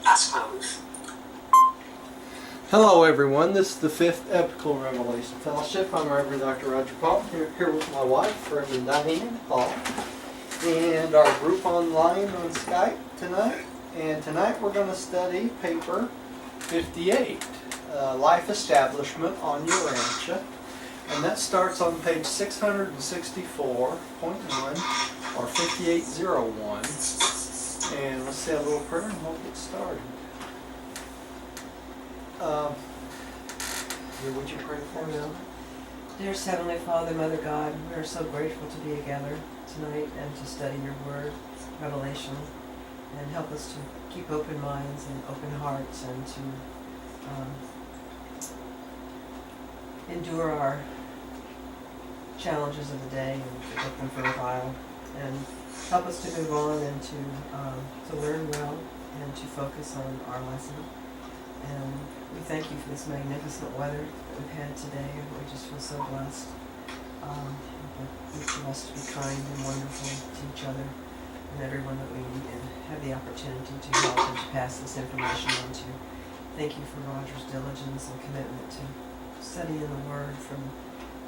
I suppose. Hello everyone, this is the 5th Epical Revelation Fellowship. I'm Reverend Dr. Roger Paul, here with my wife, Reverend Diane Paul, and our group online on Skype tonight. And tonight we're going to study paper 58, Life Establishment on Urantia. And that starts on page 664.1 or 5801. And let's say a little prayer and we'll get started. Would you pray for me? Dear Heavenly Father, Mother God, we are so grateful to be together tonight and to study your word, Revelation, and help us to keep open minds and open hearts and to endure our challenges of the day and to take them for a while, and help us to move on and to learn well and to focus on our lesson. And we thank you for this magnificent weather that we've had today. We just feel so blessed. Each of us to be kind and wonderful to each other and everyone that we meet, and have the opportunity to help and to pass this information on to. Thank you for Roger's diligence and commitment to studying the Word from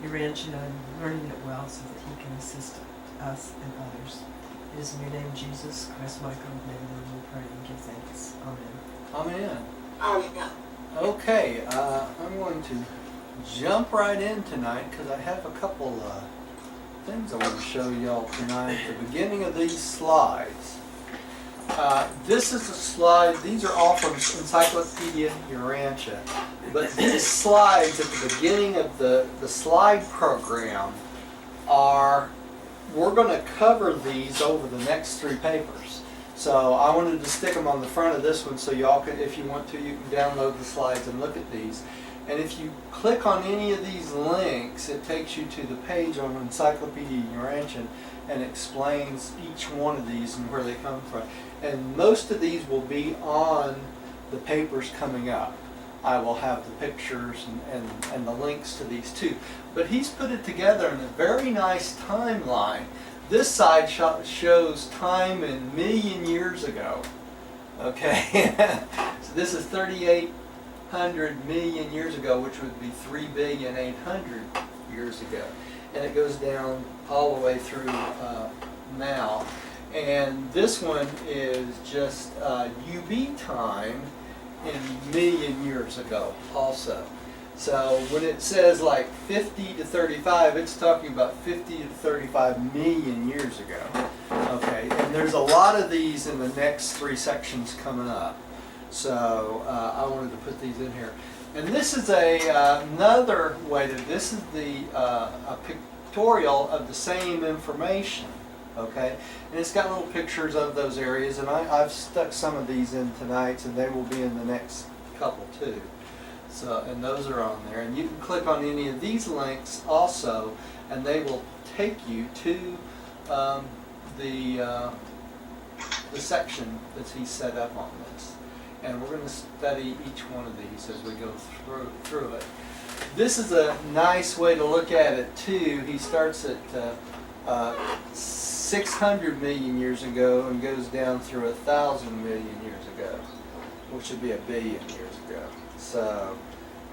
Urantia and learning it well so that he can assist us and others. It is in your name, Jesus Christ, my God, we pray and give thanks. Amen. Amen. Amen. Okay, I'm going to jump right in tonight because I have a couple things I want to show y'all tonight at the beginning of these slides. This is a slide, these are all from Encyclopedia Urantia, but these slides at the beginning of the slide program we're going to cover these over the next 3 papers. So I wanted to stick them on the front of this one so y'all can, if you want to, you can download the slides and look at these. And if you click on any of these links, it takes you to the page on Encyclopedia Urantia and explains each one of these and where they come from. And most of these will be on the papers coming up. I will have the pictures and the links to these too. But he's put it together in a very nice timeline. This side shows time in million years ago. Okay, so this is 3,800 million years ago, which would be 3,800,000,000 years ago. And it goes down all the way through now. And this one is just UV time in million years ago also. So when it says like 50 to 35, it's talking about 50 to 35 million years ago. Okay, and there's a lot of these in the next 3 sections coming up. So I wanted to put these in here. And this is another way this is a pictorial of the same information. Okay, and it's got little pictures of those areas, and I've stuck some of these in tonight, and they will be in the next couple too. So, and those are on there, and you can click on any of these links also, and they will take you to the section that he set up on this. And we're going to study each one of these as we go through it. This is a nice way to look at it too. He starts at 600 million years ago and goes down through 1,000 million years ago, which would be 1 billion years ago. So,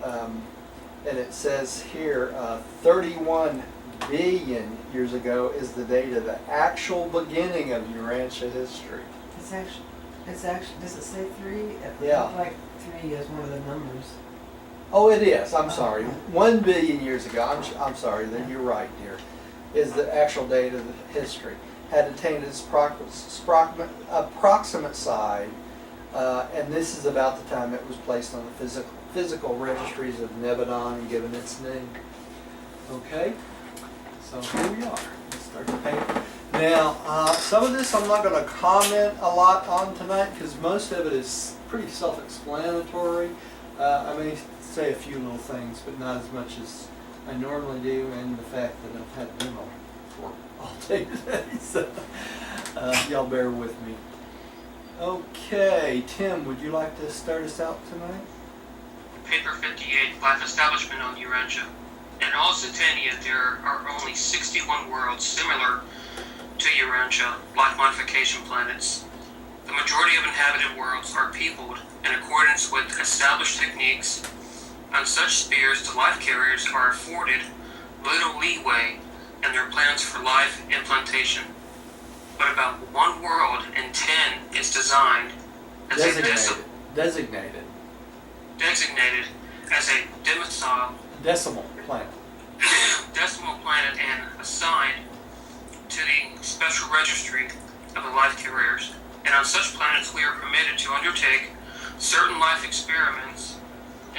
and it says here 31 billion years ago is the date of the actual beginning of Urantia history. It's actually, does it say 3? It Yeah. looked like 3 is one of the numbers. Oh, it is. I'm sorry. 1 billion years ago. I'm sorry. Then you're right, dear. Is the actual date of the history. Had attained its approximate side, and this is about the time it was placed on the physical registries of Nebadon and given its name. Okay, so here we are. Let's start the paper. Now, some of this I'm not going to comment a lot on tonight because most of it is pretty self-explanatory. I may say a few little things, but not as much as I normally do, and the fact that I've had dental for all day today, so y'all bear with me. Okay, Tim, would you like to start us out tonight? Paper 58, Life Establishment on Urantia. In all Satania, there are only 61 worlds similar to Urantia, life modification planets. the majority of inhabited worlds are peopled in accordance with established techniques. On such spheres, the life carriers are afforded little leeway in their plans for life implantation. But about 1 world in 10 is designed as Designated. designated as a Decimal planet. decimal planet and assigned to the special registry of the life carriers. And on such planets we are permitted to undertake certain life experiments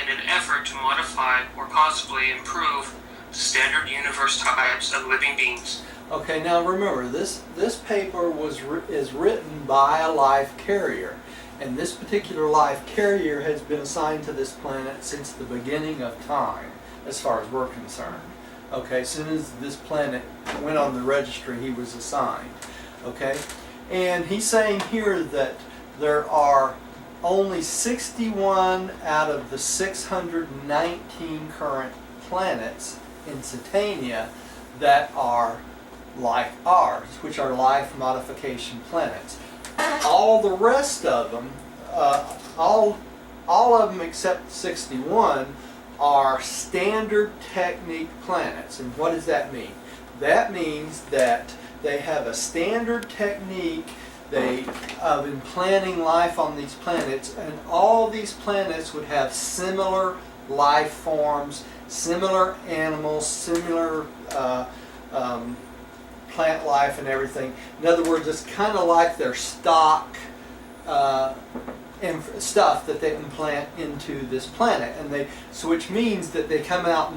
in an effort to modify or possibly improve the standard universe types of living beings. Okay, now remember, this paper is written by a life carrier. And this particular life carrier has been assigned to this planet since the beginning of time, as far as we're concerned. Okay, as soon as this planet went on the registry, he was assigned. Okay, and he's saying here that there are only 61 out of the 619 current planets in Satania that are like ours, which are life modification planets. All the rest of them, all of them except 61, are standard technique planets. And what does that mean? That means that they have a standard technique of implanting life on these planets, and all these planets would have similar life forms, similar animals, similar plant life and everything. In other words, it's kind of like their stock stuff that they implant into this planet, and which means that they come out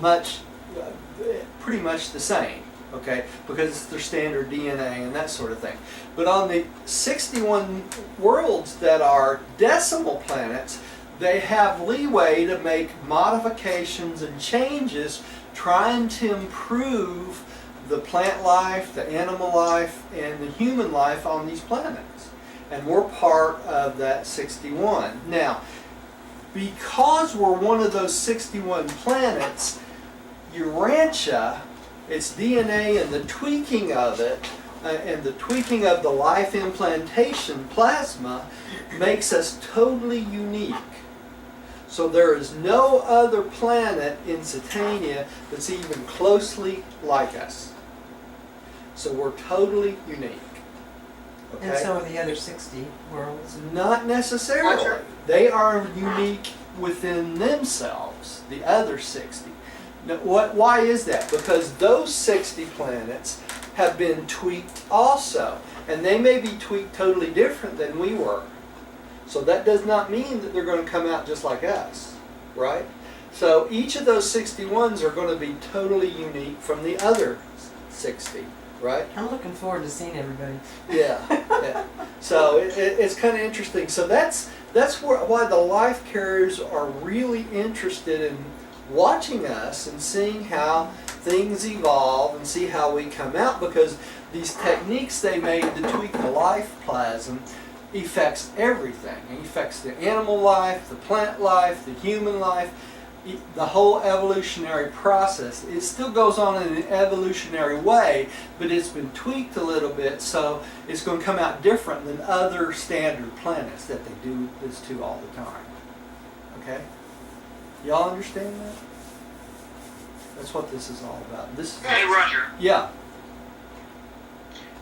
pretty much the same. Okay, because it's their standard DNA and that sort of thing. But on the 61 worlds that are decimal planets, they have leeway to make modifications and changes trying to improve the plant life, the animal life, and the human life on these planets. And we're part of that 61. Now, because we're one of those 61 planets, Urantia, its DNA and the tweaking of it, and the tweaking of the life implantation plasma makes us totally unique. So there is no other planet in Satania that's even closely like us. So we're totally unique. Okay? And so are the other 60 worlds. Not necessarily. They are unique within themselves, the other 60. Now, why is that? Because those 60 planets have been tweaked also. And they may be tweaked totally different than we were. So that does not mean that they're going to come out just like us, right? So each of those 61s are going to be totally unique from the other 60, right? I'm looking forward to seeing everybody. Yeah. So it's kind of interesting. So that's why the life carriers are really interested in watching us and seeing how things evolve and see how we come out, because these techniques they made to tweak the life plasm affects everything. It affects the animal life, the plant life, the human life, the whole evolutionary process. It still goes on in an evolutionary way, but it's been tweaked a little bit, so it's going to come out different than other standard planets that they do this to all the time. Okay? Y'all understand that? That's what this is all about. Hey, Roger. Yeah.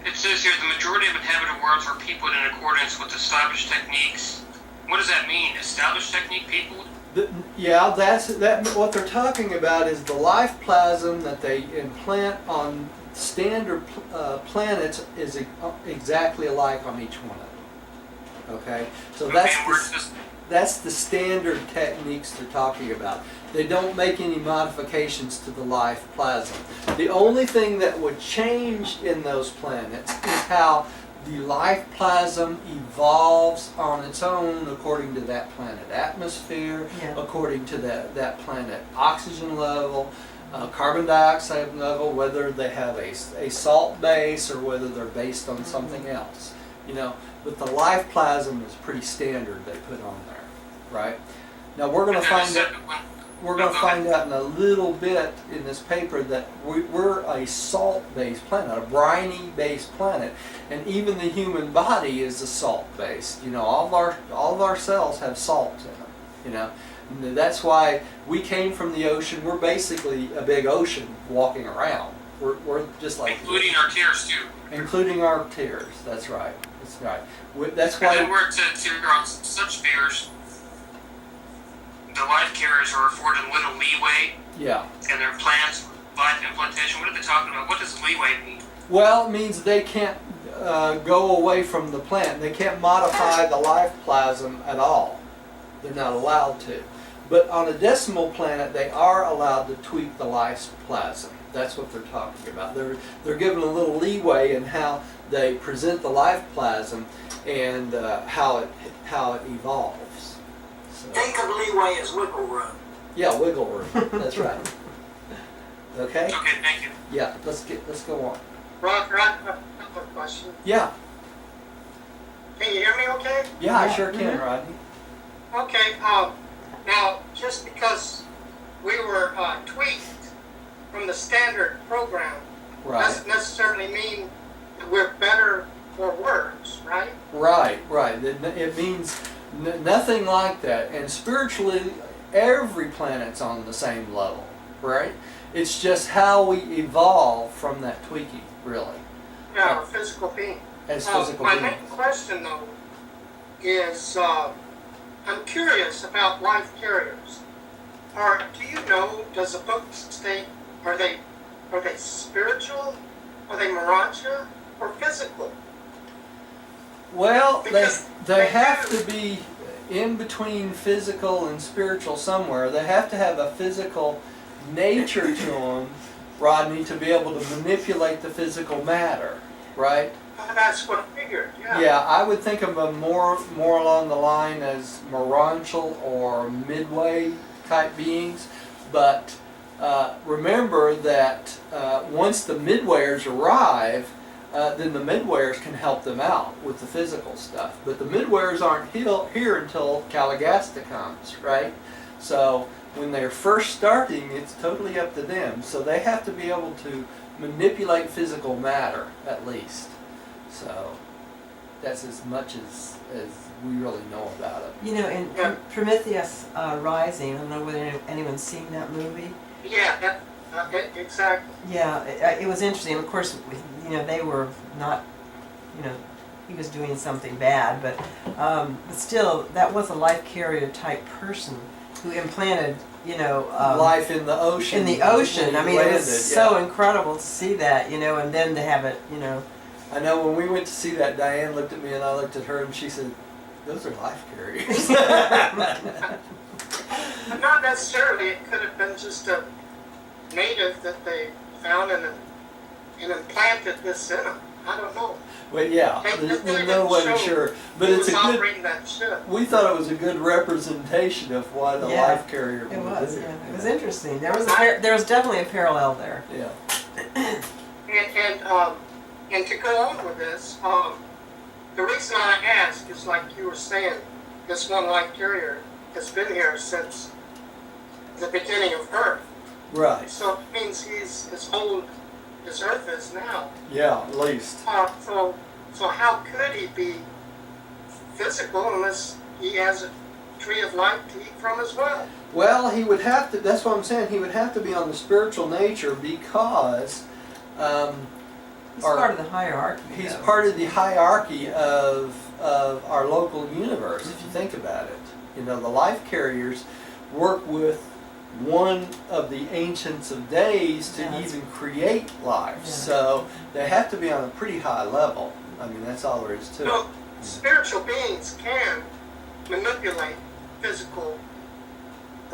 It says here the majority of inhabited worlds are peopled in accordance with established techniques. What does that mean? Established technique peopled? What they're talking about is the life plasm that they implant on standard planets is exactly alike on each one of them. Okay? So that's the standard techniques they're talking about. They don't make any modifications to the life plasm. The only thing that would change in those planets is how the life plasm evolves on its own according to that planet atmosphere, according to that planet oxygen level, carbon dioxide level, whether they have a salt base or whether they're based on something else. But the life plasm is pretty standard they put on there, right? Now we're going to find out. we're going to find out in a little bit in this paper that we're a salt-based planet, a briny-based planet, and even the human body is a salt-based. You know, all of our cells have salt in them. You know, and that's why we came from the ocean. We're basically a big ocean walking around. We're just like including our tears too. Including our tears. That's right. That's right. That's And why. then we're on such spheres. The life carriers are afforded a little leeway Yeah. in their plans, life implantation. What are they talking about? What does leeway mean? Well, it means they can't go away from the plant. They can't modify the life plasm at all. They're not allowed to. But on a decimal planet, they are allowed to tweak the life plasm. That's what they're talking about. They're given a little leeway in how they present the life plasm and how it evolves. So, Think of leeway as wiggle room. yeah, wiggle room. That's right. Okay. Okay, thank you. Yeah. Let's go on. Roger, I have a question. Yeah. Can you hear me okay? Yeah, I sure can, Rodney. Okay, now, just because we were tweaked from the standard program Right. doesn't necessarily mean that we're better or worse, right? Right. It means nothing like that. And spiritually, every planet's on the same level, right? It's just how we evolve from that tweaking, really, Yeah, our physical being. as physical My beings. main question, though, is I'm curious about life carriers. Do you know, does the book state, are they spiritual, are they Urantia, or physical? Well, Because they have to be in between physical and spiritual somewhere. They have to have a physical nature to them, Rodney, to be able to manipulate the physical matter, right? That's what I figured, yeah. Yeah, I would think of them more along the line as Morantial or midway type beings, but remember that once the midwayers arrive, then the midwayers can help them out with the physical stuff. But the midwayers aren't here until Calagasta comes, right? So when they're first starting, it's totally up to them. So they have to be able to manipulate physical matter, at least. So that's as much as we really know about it. You know, in Prometheus Rising, I don't know whether anyone's seen that movie. Yeah, exactly. Yeah, it was interesting. Of course, you know, they were not, you know, he was doing something bad, but still, that was a life carrier type person who implanted, you know, Life in the ocean. in the ocean. I mean, it was landed, so yeah. incredible to see that, you know, and then to have it, you know. I know when we went to see that, Diane looked at me and I looked at her and she said, "Those are life carriers." Not necessarily, it could have been just a native that they found and implanted this in them. I don't know. Well, yeah, there's no way to sure, but Who it's was a good. operating that ship. We thought it was a good representation of what a Yeah, life carrier It would was, do. yeah. It was interesting. There was there was definitely a parallel there. Yeah. And to go on with this, the reason I ask is like you were saying, this one life carrier has been here since the beginning of Earth. Right. So it means he's as old as Earth is now. Yeah, at least. So how could he be physical unless he has a tree of life to eat from as well? Well, he would have to. That's what I'm saying. He would have to be on the spiritual nature because. He's part of the hierarchy. He's though. part of the hierarchy of our local universe, if you think about it. You know, the life carriers work with one of the ancients of days to even create life. Yeah. So they have to be on a pretty high level. I mean, that's all there is to it. No, spiritual beings can manipulate the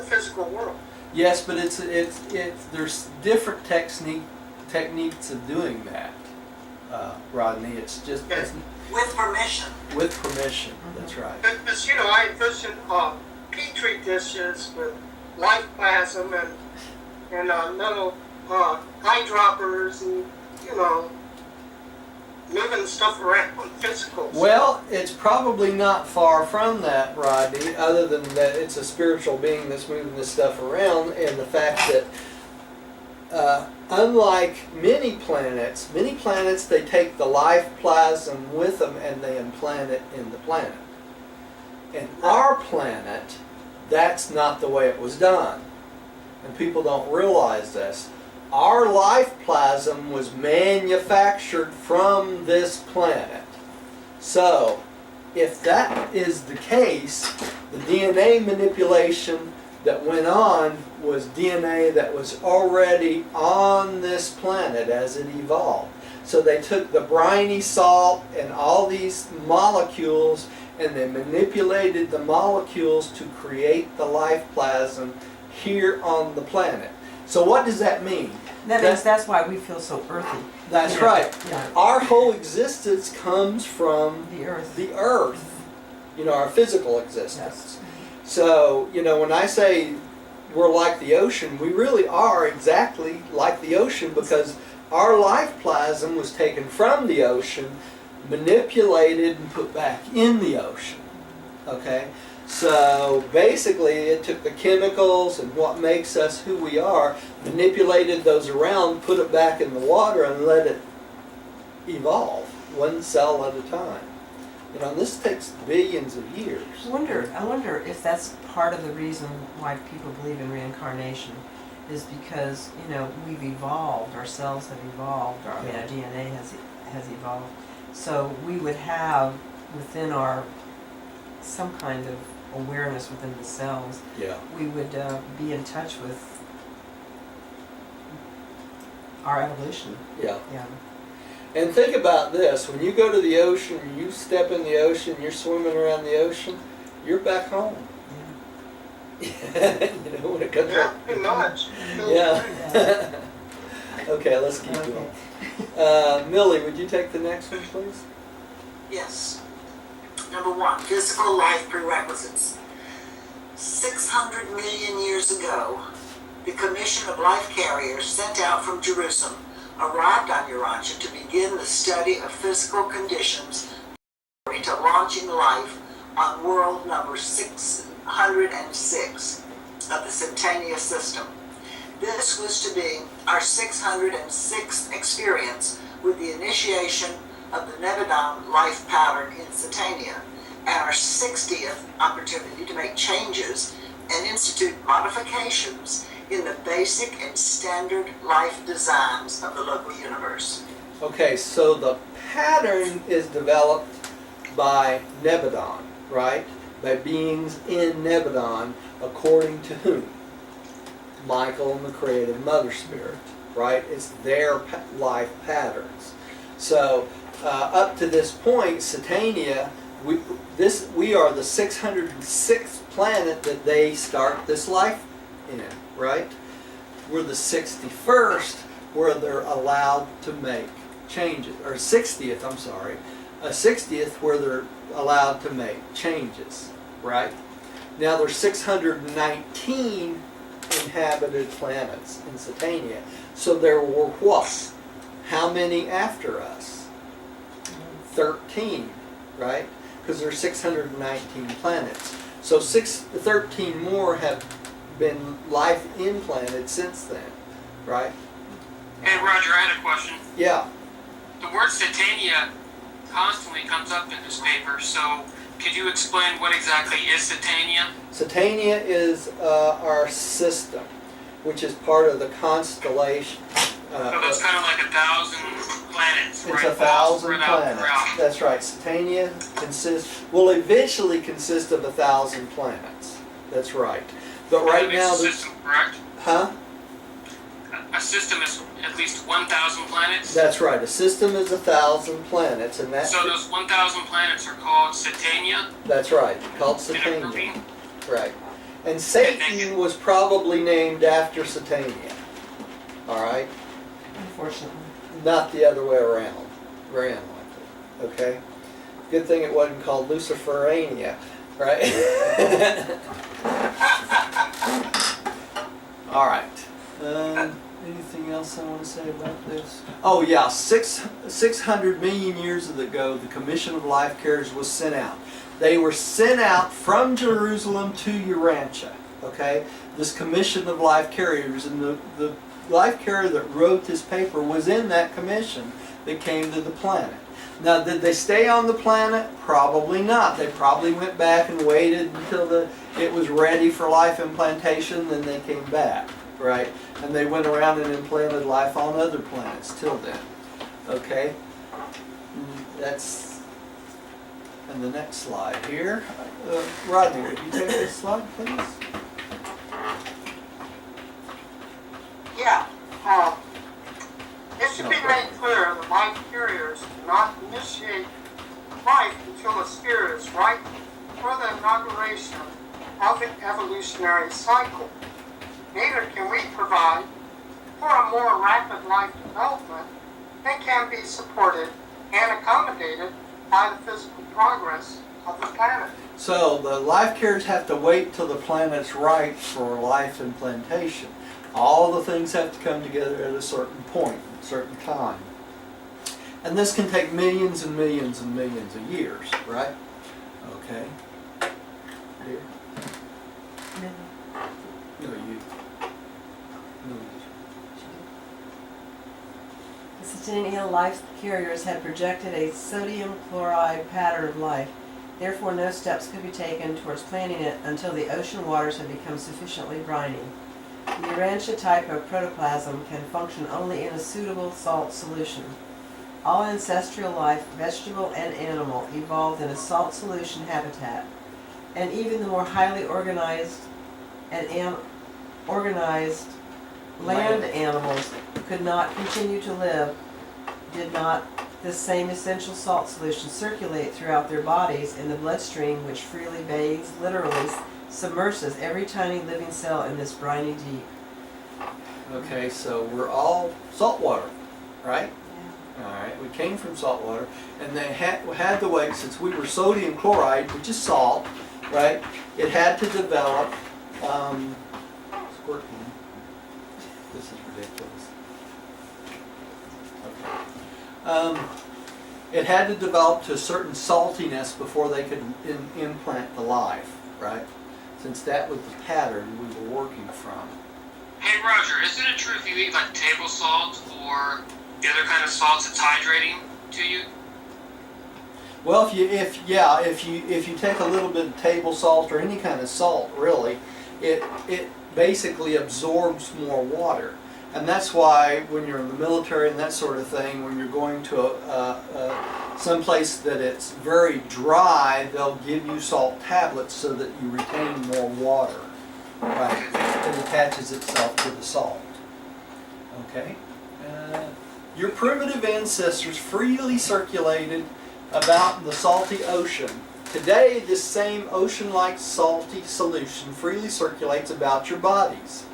physical world. Yes, but it's there's different techniques of doing that, Rodney. It's just it's With permission. with permission. That's right. Because, you know, I envision petri dishes with life plasm and little eyedroppers and, you know, moving stuff around, physical. Well, it's probably not far from that, Rodney, other than that it's a spiritual being that's moving this stuff around, and the fact that unlike many planets, they take the life plasm with them and they implant it in the planet. And our planet, that's not the way it was done. And people don't realize this. Our life plasm was manufactured from this planet. So, if that is the case, the DNA manipulation that went on was DNA that was already on this planet as it evolved. So they took the briny salt and all these molecules and they manipulated the molecules to create the life plasm here on the planet. So what does that mean? That means that's why we feel so earthy. That's Yeah. right. Yeah. Our whole existence comes from The earth. the earth, our physical existence. Yes. So, when I say we're like the ocean, we really are exactly like the ocean because our life plasm was taken from the ocean, manipulated, and put back in the ocean. Okay? So basically it took the chemicals and what makes us who we are, manipulated those around, put it back in the water and let it evolve, one cell at a time. This takes billions of years. I wonder if that's part of the reason why people believe in reincarnation is because, we've evolved, our cells have evolved, our DNA has evolved. So we would have within our some kind of awareness within the cells. Yeah. We would be in touch with our evolution. Yeah. Yeah. And think about this, when you go to the ocean, you step in the ocean, you're swimming around the ocean, you're back home. When it comes Yeah, up. pretty much. Yeah. Okay, let's keep going. Millie, would you take the next one, please? Yes. Number 1, physical life prerequisites. 600 million years ago, the Commission of Life Carriers sent out from Jerusalem arrived on Urantia to begin the study of physical conditions to launching life on world number 606 of the Centennial system. This was to be our 606th experience with the initiation of the Nebadon life pattern in Satania, and our 60th opportunity to make changes and institute modifications in the basic and standard life designs of the local universe. Okay, so the pattern is developed by Nebadon, right? By beings in Nebadon, according to whom? Michael and the creative Mother Spirit, right? It's their life patterns. So up to this point, Satania, we are the 606th planet that they start this life in, right? We're the 61st where they're allowed to make changes, or 60th, I'm sorry, a 60th where they're allowed to make changes, right? Now there's 619 inhabited planets in Satania. So there were what? How many after us? 13, right? Because there's 619 planets. So 13 more have been life implanted since then, right? Hey Roger, I had a question. Yeah. The word Satania constantly comes up in this paper, so could you explain what exactly is Satania? Satania is our system, which is part of the constellation. So that's kind of like 1,000 planets, It's right? 1,000 Spread out planets. throughout. That's right. Satania will eventually consist of 1,000 planets. That's right. But That right makes now, a system, correct? huh? A system is at least 1,000 planets. That's right. A system is 1,000 planets, and that's So those 1,000 planets are called Satania that's right. Called in a Satania. grouping. Right. And thank Satan you. was probably named after Satania. All right. Unfortunately. Not the other way around. Very unlikely. Okay? Good thing it wasn't called Luciferania, right? All right. Anything else I want to say about this? Oh yeah, 600 million years ago, the Commission of Life Carriers was sent out. They were sent out from Jerusalem to Urantia. Okay, this Commission of Life Carriers, and the life carrier that wrote this paper was in that commission that came to the planet. Now, did they stay on the planet? Probably not. They probably went back and waited until it was ready for life implantation, then they came back, right? And they went around and implanted life on other planets till then. Okay? That's in the next slide here. Rodney, would you take this slide, please? Yeah. It should be made clear that life carriers do not initiate life until the sphere is ripe for the inauguration of the evolutionary cycle. Neither can we provide for a more rapid life development that can be supported and accommodated by the physical progress of the planet. So the life carriers have to wait till the planet's ripe for life implantation. All the things have to come together at a certain point, a certain time. And this can take millions and millions and millions of years, right? Okay. Here. No, you. No. The Centennial life carriers had projected a sodium chloride pattern of life. Therefore, no steps could be taken towards planting it until the ocean waters had become sufficiently briny. The Urantia type of protoplasm can function only in a suitable salt solution. All ancestral life, vegetable and animal, evolved in a salt solution habitat, and even the more highly organized land animals could not continue to live did not this same essential salt solution circulate throughout their bodies in the bloodstream, which freely bathes, literally submerses every tiny living cell in this briny deep. Okay, so we're all salt water, right? Yeah. All right, we came from salt water, and they had to wait, since we were sodium chloride, which is salt, right? It had to develop, squirt gun. This is ridiculous. Okay. It had to develop to a certain saltiness before they could implant the life, right? Since that was the pattern we were working from. Hey Roger, isn't it true if you eat like table salt or the other kind of salts, it's hydrating to you? Well, if you take a little bit of table salt or any kind of salt, really, it basically absorbs more water. And that's why when you're in the military and that sort of thing, when you're going to some place that it's very dry, they'll give you salt tablets so that you retain more water. Right? It attaches itself to the salt. Okay? Your primitive ancestors freely circulated about the salty ocean. Today, this same ocean-like salty solution freely circulates about your bodies,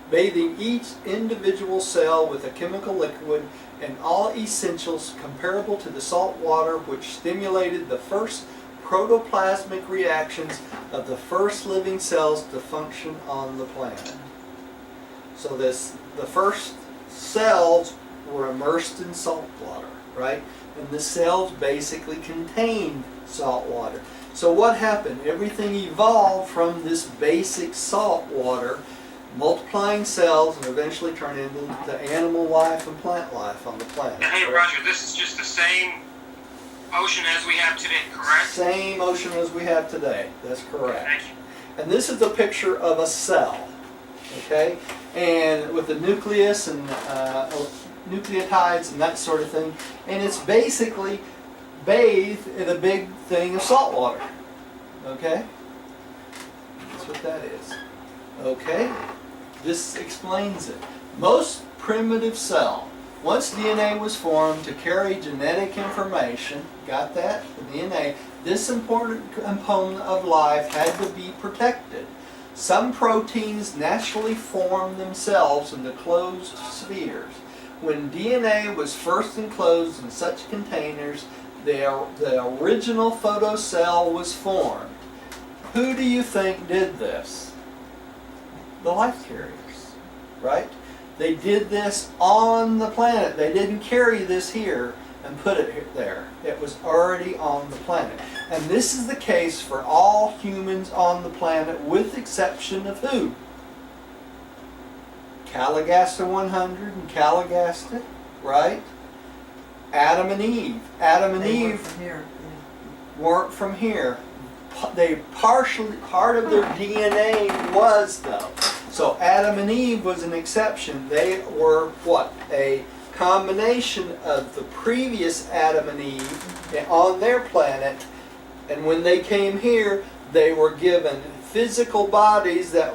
bathing each individual cell with a chemical liquid and all essentials comparable to the salt water which stimulated the first protoplasmic reactions of the first living cells to function on the planet. So the first cells were immersed in salt water, right? And the cells basically contained salt water. So what happened? Everything evolved from this basic salt water, multiplying cells, and eventually turned into animal life and plant life on the planet. And hey right? Roger, this is just the same ocean as we have today, correct? Same ocean as we have today. That's correct. Thank you. And this is a picture of a cell, okay? And with the nucleus and nucleotides and that sort of thing. And it's basically bathed in a big thing of salt water, okay? That's what that is. Okay? This explains it. Most primitive cell, once DNA was formed to carry genetic information, got that? The DNA, this important component of life had to be protected. Some proteins naturally form themselves into closed spheres. When DNA was first enclosed in such containers, the original photocell was formed. Who do you think did this? The life carriers, right? They did this on the planet. They didn't carry this here and put it there. It was already on the planet. And this is the case for all humans on the planet, with exception of who? Calligasta 100 and Calligasta, right? Adam and Eve. Adam and They weren't Eve from here. weren't from here. They partially, part of their DNA was though. So Adam and Eve was an exception. They were what? A combination of the previous Adam and Eve on their planet, and when they came here, they were given physical bodies that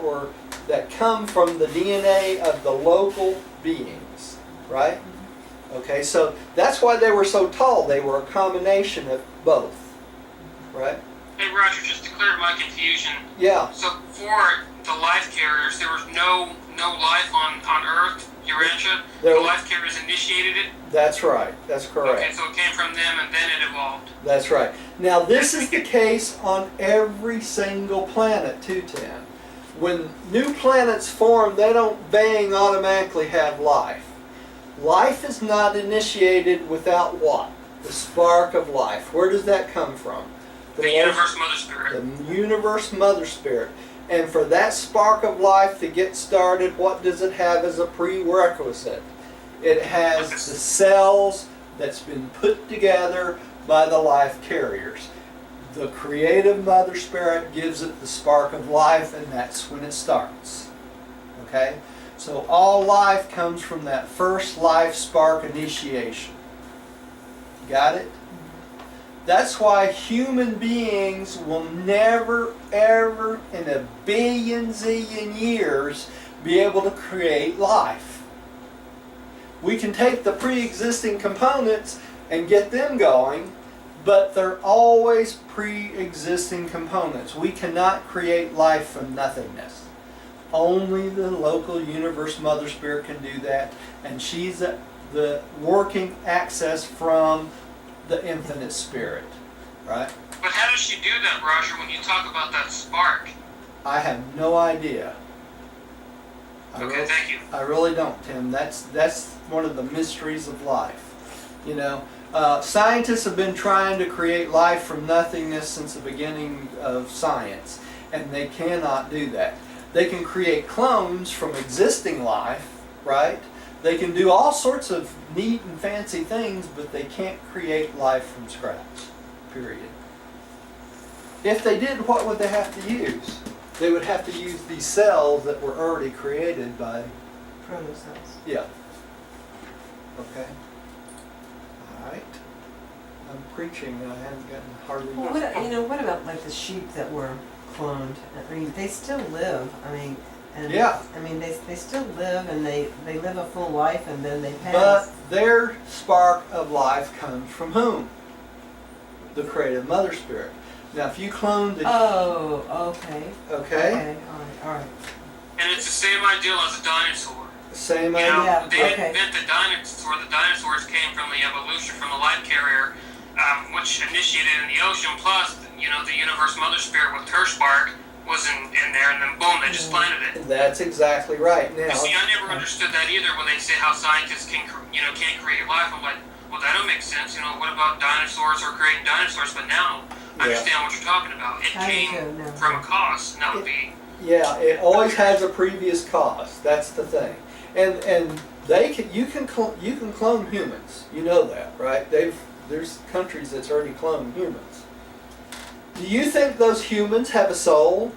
come from the DNA of the local beings, right? Okay, so that's why they were so tall. They were a combination of both, right? Hey Roger, just to clear my confusion. Yeah. So for the life carriers, there was no life on Earth, Urantia. There- The life carriers initiated it. That's right. That's correct. Okay, so it came from them and then it evolved. That's right. Now this is the case on every single planet too, Tim. When new planets form, they don't bang automatically have life. Life is not initiated without what? The spark of life. Where does that come from? The Universe Mother Spirit. The Universe Mother Spirit. And for that spark of life to get started, what does it have as a prerequisite? It has the cells that's been put together by the life carriers. The creative Mother Spirit gives it the spark of life, and that's when it starts. Okay? So all life comes from that first life spark initiation. Got it? That's why human beings will never, ever, in a billion zillion years, be able to create life. We can take the pre-existing components and get them going, but they're always pre-existing components. We cannot create life from nothingness. Only the local Universe Mother Spirit can do that, and she's the working access from the Infinite Spirit, right? But how does she do that, Roger, when you talk about that spark? I have no idea. Okay, thank you. I really don't, Tim. That's one of the mysteries of life. You know, scientists have been trying to create life from nothingness since the beginning of science, and they cannot do that. They can create clones from existing life, right? They can do all sorts of neat and fancy things, but they can't create life from scratch, period. If they did, what would they have to use? They would have to use these cells that were already created by... Protocells. Yeah. Okay. All right. I'm preaching and I haven't gotten hardly... Well, what about like the sheep that were cloned? I mean, they still live. I mean, and Yeah. I mean, they still live, and they live a full life, and then they pass. But their spark of life comes from whom? The creative Mother Spirit. Now, if you clone the... Oh, okay. Okay? Okay, all right. And it's the same ideal as a dinosaur. Same You know, idea. Yeah, they okay. didn't invent the dinosaur. The dinosaurs came from the evolution from the life carrier, which initiated in the ocean. Plus, you know, the Universe Mother Spirit with her spark was in there, and then boom, they just planted it. That's exactly right. You Now, see, I never understood that either when they say how scientists can't create life. I'm like, well, that don't make sense. You know, what about dinosaurs or creating dinosaurs? But now I understand what you're talking about. It I do came too, now. from a cause, and that would be. yeah, it always has a previous cause. That's the thing. And you can clone humans. You know that, right? There's countries that's already cloned humans. Do you think those humans have a soul?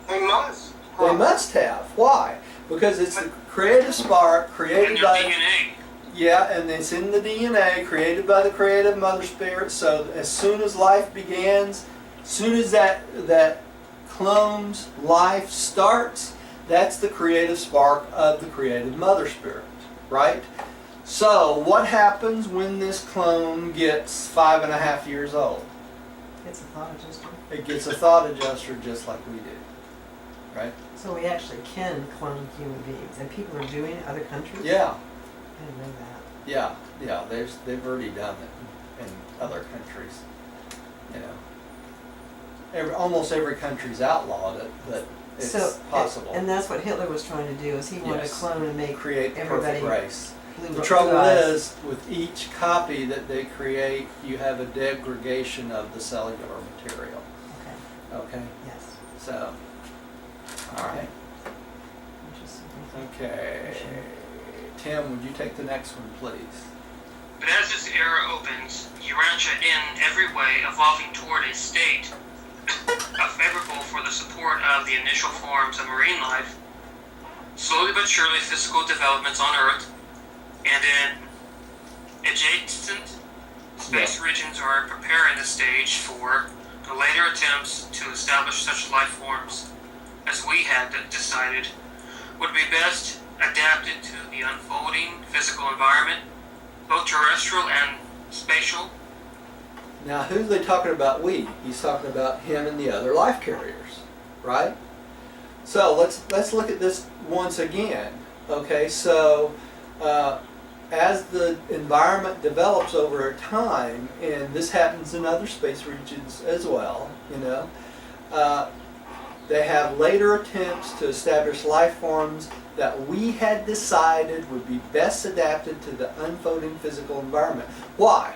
They must. They must have. Why? Because it's the creative spark In created their by... DNA. Yeah, and it's in the DNA, created by the creative Mother Spirit. So as soon as life begins, as soon as that clone's life starts, that's the creative spark of the creative Mother Spirit, right? So what happens when this clone gets 5.5 years old? It's a thought adjuster. It gets a thought adjuster just like we do, right? So we actually can clone human beings, and people are doing it in other countries. Yeah. I didn't know that. Yeah, they've already done it in other countries, you know. almost every country's outlawed it, but it's possible. And that's what Hitler was trying to do, is he wanted to clone and make create the everybody perfect race. blue The trouble eyes. is, with each copy that they create, you have a degradation of the cellular material. Okay, Okay? yes. So, all right. Interesting. Okay. Tim, would you take the next one, please? But as this era opens, Urantia in every way evolving toward a state favorable for the support of the initial forms of marine life, slowly but surely physical developments on Earth and in adjacent space regions are preparing the stage for the later attempts to establish such life forms as we had decided would be best adapted to the unfolding physical environment, both terrestrial and spatial. Now, who's they talking about? We. He's talking about him and the other life carriers, right? So let's look at this once again. Okay, so as the environment develops over time, and this happens in other space regions as well, you know, they have later attempts to establish life forms that we had decided would be best adapted to the unfolding physical environment. Why?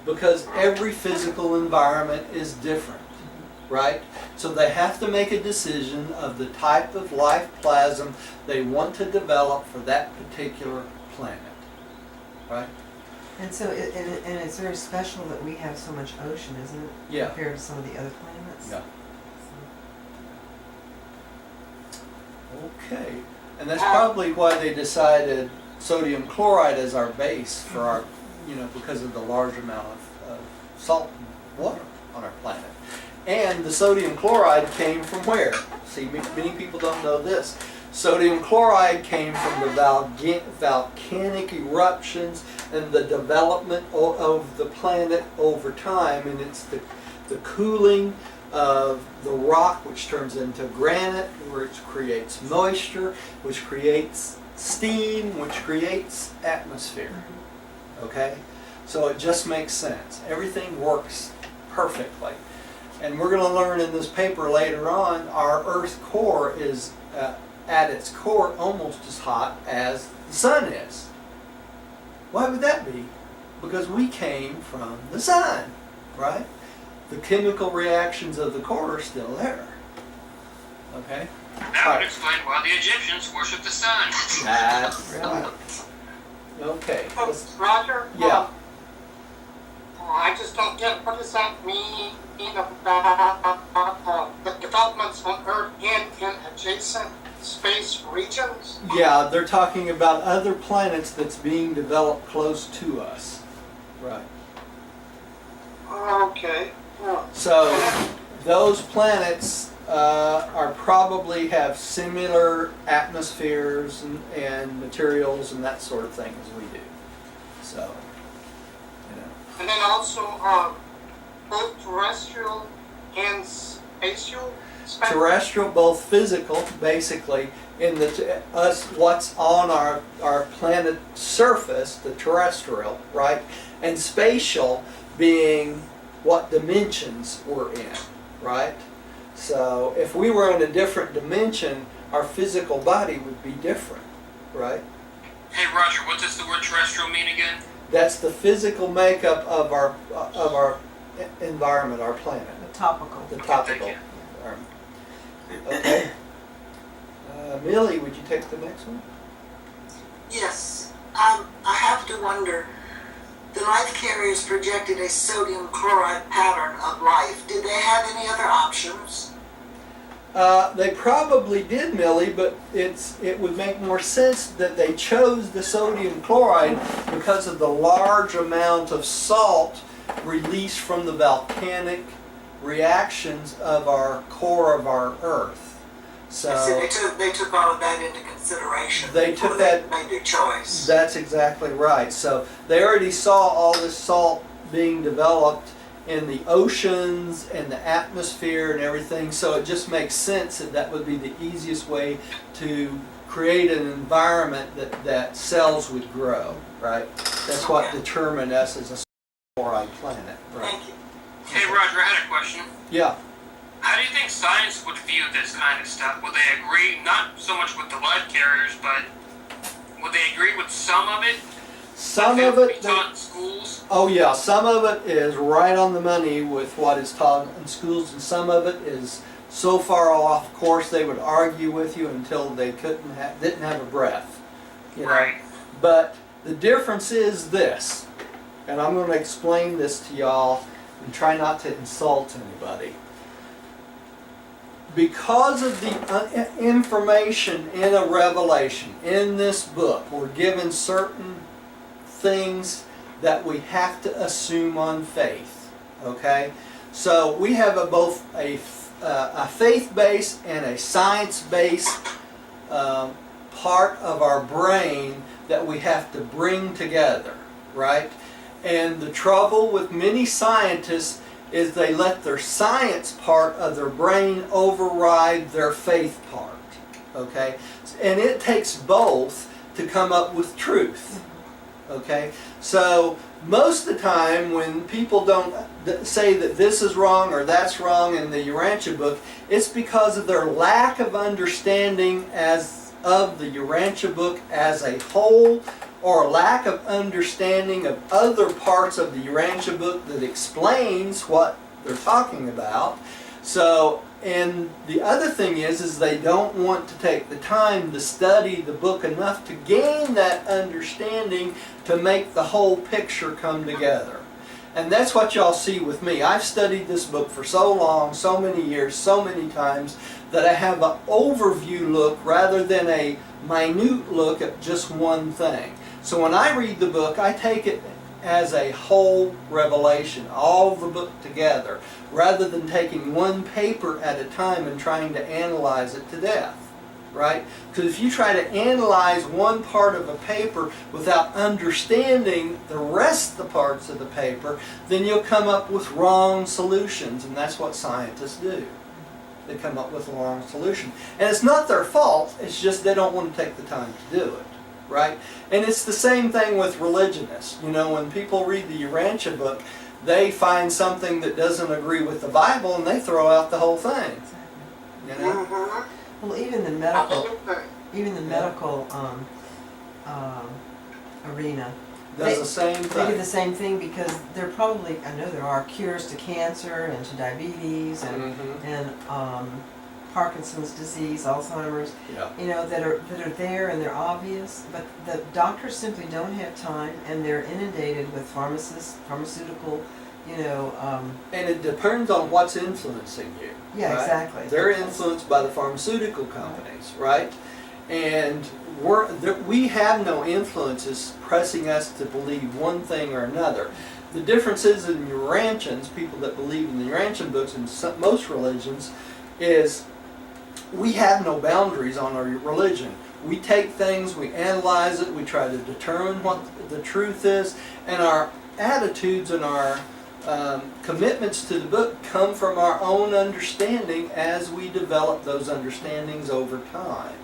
Because every physical environment is different, right? So they have to make a decision of the type of life plasm they want to develop for that particular planet, right? And so, and it's very special that we have so much ocean, isn't it? Yeah. Compared to some of the other planets. Yeah. Okay. And that's probably why they decided sodium chloride as our base for our, you know, because of the large amount of salt water on our planet. And the sodium chloride came from where? See, many people don't know this. Sodium chloride came from the volcanic eruptions and the development of the planet over time, and it's the cooling of the rock, which turns into granite, which creates moisture, which creates steam, which creates atmosphere. Okay? So it just makes sense. Everything works perfectly. And we're going to learn in this paper later on, our Earth's core is at its core almost as hot as the sun is. Why would that be? Because we came from the sun, right? The chemical reactions of the core are still there. Okay? That would explain why the Egyptians worshipped the sun. That's Really? right. Okay. Roger? Yeah. I just don't get, what does that mean about the developments on Earth in adjacent space regions? Yeah, they're talking about other planets that's being developed close to us. Right. Okay. Yeah. So those planets are probably have similar atmospheres and materials and that sort of thing as we do. So, you know. And then also both terrestrial and spatial? Terrestrial, both physical, basically, in the what's on our planet surface, the terrestrial, right? And spatial being what dimensions we're in, right? So if we were in a different dimension, our physical body would be different, right? Hey Roger, what does the word terrestrial mean again? That's the physical makeup of our environment, our planet, The topical. the topical Thank environment. Okay. Millie, would you take the next one? Yes. I have to wonder, the life carriers projected a sodium chloride pattern of life. Did they have any other options? They probably did, Millie, but it would make more sense that they chose the sodium chloride because of the large amount of salt released from the volcanic reactions of our core of our Earth. So They took all of that into consideration They before took they that- made their choice. that's exactly right. So they already saw all this salt being developed in the oceans and the atmosphere and everything, so it just makes sense that that would be the easiest way to create an environment that cells would grow, right? That's what determined us as a chloride planet, right? Thank you. Hey, Roger, I had a question. Yeah. How do you think science would view this kind of stuff? Would they agree, not so much with the life carriers, but would they agree with some of it? Some That of would be it, taught in schools? oh yeah, some of it is right on the money with what is taught in schools, and some of it is so far off course they would argue with you until they didn't have a breath. You know? Right. But the difference is this, and I'm going to explain this to y'all and try not to insult anybody. Because of the information in a revelation, in this book, we're given certain things that we have to assume on faith. Okay? So we have both a faith-based and a science-based part of our brain that we have to bring together, right? And the trouble with many scientists is they let their science part of their brain override their faith part, okay? And it takes both to come up with truth, okay? So most of the time when people don't say that this is wrong or that's wrong in the Urantia book, it's because of their lack of understanding of the Urantia book as a whole, or a lack of understanding of other parts of the Urantia book that explains what they're talking about. So, and the other thing is they don't want to take the time to study the book enough to gain that understanding to make the whole picture come together. And that's what y'all see with me. I've studied this book for so long, so many years, so many times, that I have an overview look rather than a minute look at just one thing. So when I read the book, I take it as a whole revelation, all the book together, rather than taking one paper at a time and trying to analyze it to death, right? Because if you try to analyze one part of a paper without understanding the rest of the parts of the paper, then you'll come up with wrong solutions, and that's what scientists do. They come up with a wrong solution. And it's not their fault, it's just they don't want to take the time to do it. Right? And it's the same thing with religionists. You know, when people read the Urantia book, they find something that doesn't agree with the Bible and they throw out the whole thing. You know? Well, even the medical arena Does the same they do thing. the same thing, because there probably, I know there are cures to cancer and to diabetes and Parkinson's disease, Alzheimer's, Yeah. you know, that are there and they're obvious, but the doctors simply don't have time, and they're inundated with pharmaceutical, you know. And it depends on what's influencing you. Yeah, right? exactly. They're influenced by the pharmaceutical companies, right? And we have no influences pressing us to believe one thing or another. The difference is in Urantians, people that believe in the Urantian books and most religions, is we have no boundaries on our religion. We take things, we analyze it, we try to determine what the truth is, and our attitudes and our commitments to the book come from our own understanding as we develop those understandings over time,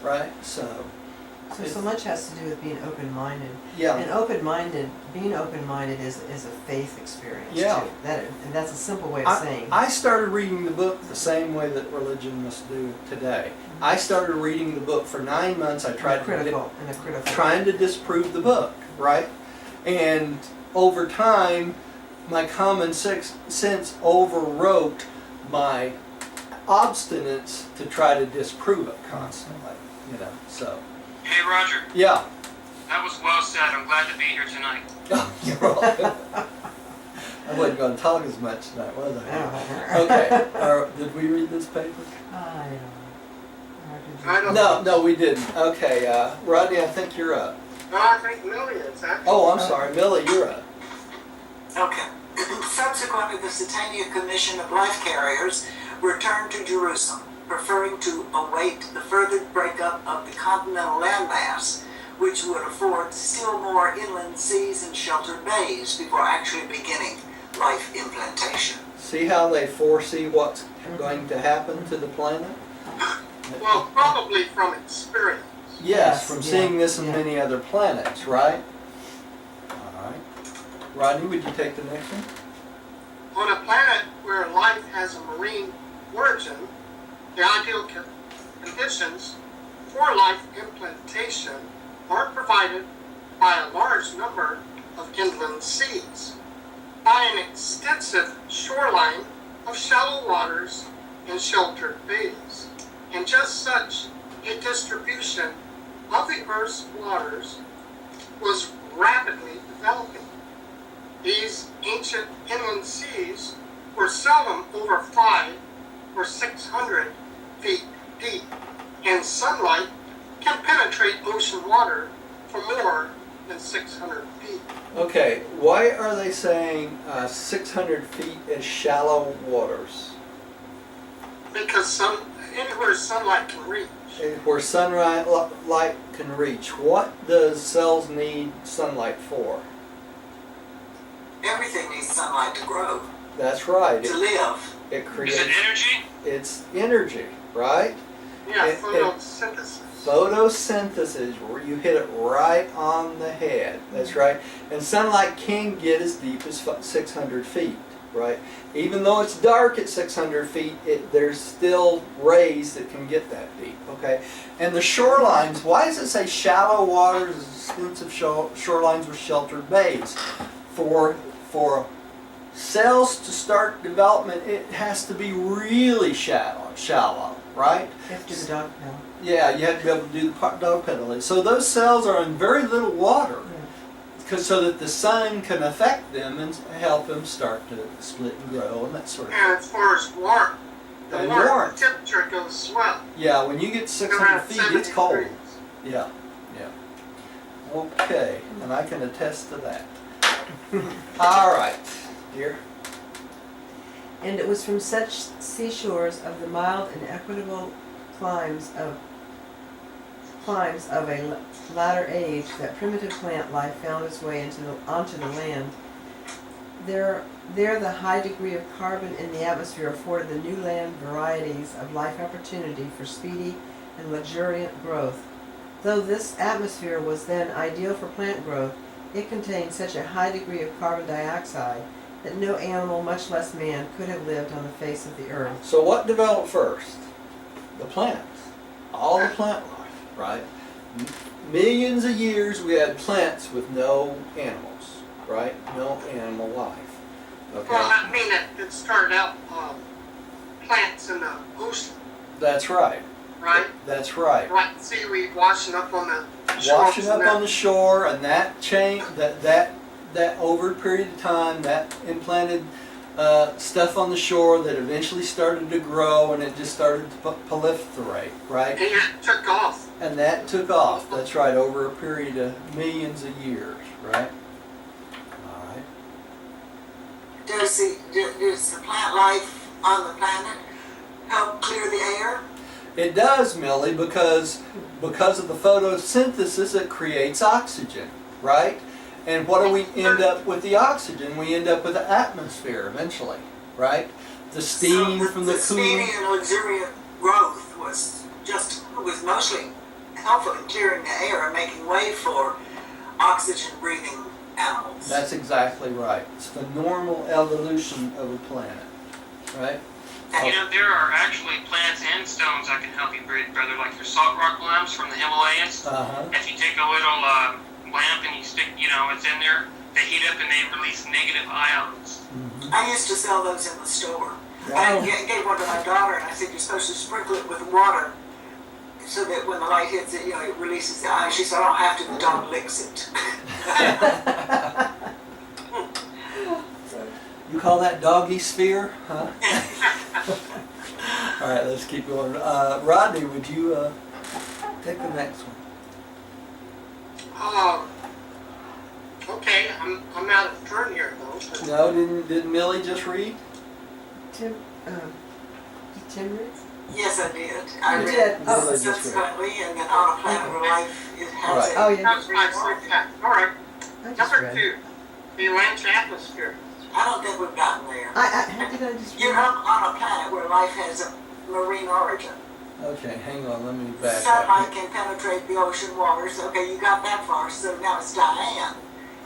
right? So much has to do with being open-minded. yeah, And being open-minded is a faith experience Yeah. too. And that's a simple way of saying. I started reading the book the same way that religion must do today. I started reading the book for 9 months. I tried trying to disprove the book, right? And over time, my common sense overwrote my obstinance to try to disprove it constantly. You know, so. Hey, Roger. Yeah. That was well said. I'm glad to be here tonight. Oh, you're welcome. I wasn't going to talk as much tonight, was I? Oh. Okay. Did we read this paper? I don't No, we didn't. Okay, Rodney, I think you're up. No, I think Millie is actually. Oh, I'm sorry. Millie, you're up. Okay. Subsequently, the Satania Commission of Life Carriers returned to Jerusalem, preferring to await the further breakup of the continental landmass, which would afford still more inland seas and sheltered bays before actually beginning life implantation. See how they foresee what's going to happen to the planet? Well, probably from experience. Yes, from yeah, seeing this in yeah. many other planets, right? All right. Rodney, would you take the next one? On a planet where life has a marine origin, the ideal conditions for life implantation are provided by a large number of inland seas, by an extensive shoreline of shallow waters and sheltered bays, and just such a distribution of the Earth's waters was rapidly developing. These ancient inland seas were seldom over 500 or 600 feet deep, and sunlight can penetrate ocean water for more than 600 feet. Okay, why are they saying 600 feet is shallow waters? Because anywhere sunlight can reach. Where sunlight light can reach. What does cells need sunlight for? Everything needs sunlight to grow, That's right. to live. It Is creates. it energy? It's energy, right? Yeah, It- photosynthesis. Photosynthesis, where you hit it right on the head. That's right. And sunlight can get as deep as 600 feet, right? Even though it's dark at 600 feet, there's still rays that can get that deep, okay? And the shorelines, why does it say shallow waters, extensive shorelines with sheltered bays? For cells to start development, it has to be really shallow, right? You have to do the dog pedal. Yeah, you have to be able to do the dog pedaling. So those cells are in very little water, so that the sun can affect them and help them start to split and grow and that sort of thing. And as far as warmth, the And warmth warmth. temperature goes swell. Yeah, when you get 600 Around feet, 70 it's cold. degrees. Yeah, yeah. Okay, and I can attest to that. All right, dear. And it was from such seashores of the mild and equitable climes of a latter age that primitive plant life found its way onto the land. There the high degree of carbon in the atmosphere afforded the new land varieties of life opportunity for speedy and luxuriant growth. Though this atmosphere was then ideal for plant growth, it contained such a high degree of carbon dioxide that no animal, much less man, could have lived on the face of the earth. So what developed first? The plants. All the plant life, right? Millions of years we had plants with no animals, right? No animal life. Okay? Well, I mean, it started out plants in the ocean, That's right. right? That's right. Like seaweed washing up on the shore. Washing up on the shore, and that change, that over a period of time, that implanted stuff on the shore that eventually started to grow, and it just started to proliferate, right? And it took off. And that took off. That's right, over a period of millions of years, right? All right. Does the plant life on the planet help clear the air? It does, Millie, because of the photosynthesis, it creates oxygen, right? And what do we end up with the oxygen? We end up with the atmosphere eventually, right? The steam So from the cooling. speedy and luxuriant growth was mostly helpful in clearing the air and making way for oxygen-breathing animals. That's exactly right. It's the normal evolution of a planet, right? You know, there are actually plants and stones that can help you breathe, brother, like your salt rock lamps from the Himalayas. Uh-huh. If you take a little lamp and you stick, it's in there, they heat up and they release negative ions. Mm-hmm. I used to sell those in the store. Wow. I gave one to my daughter, and I said, you're supposed to sprinkle it with water so that when the light hits it, it releases the ion. She said, I don't have to, the dog licks it. You call that doggy sphere, huh? All right, let's keep going. Rodney, would you take the next one? Okay, I'm out of turn here though. But No, didn't Millie just read? Tim read? Yes, I did. I You read did? it Oh. subsequently, and then on a planet where life it has Right. a Oh, yeah. that's my syntax. All right. I just Number read. 2, the Urantia atmosphere. I don't think we've gotten there. How did I just You're read? on a planet where life has a marine origin. Okay, hang on, let me back Sunlight up. can penetrate the ocean waters. Okay, you got that far, so now it's Diane.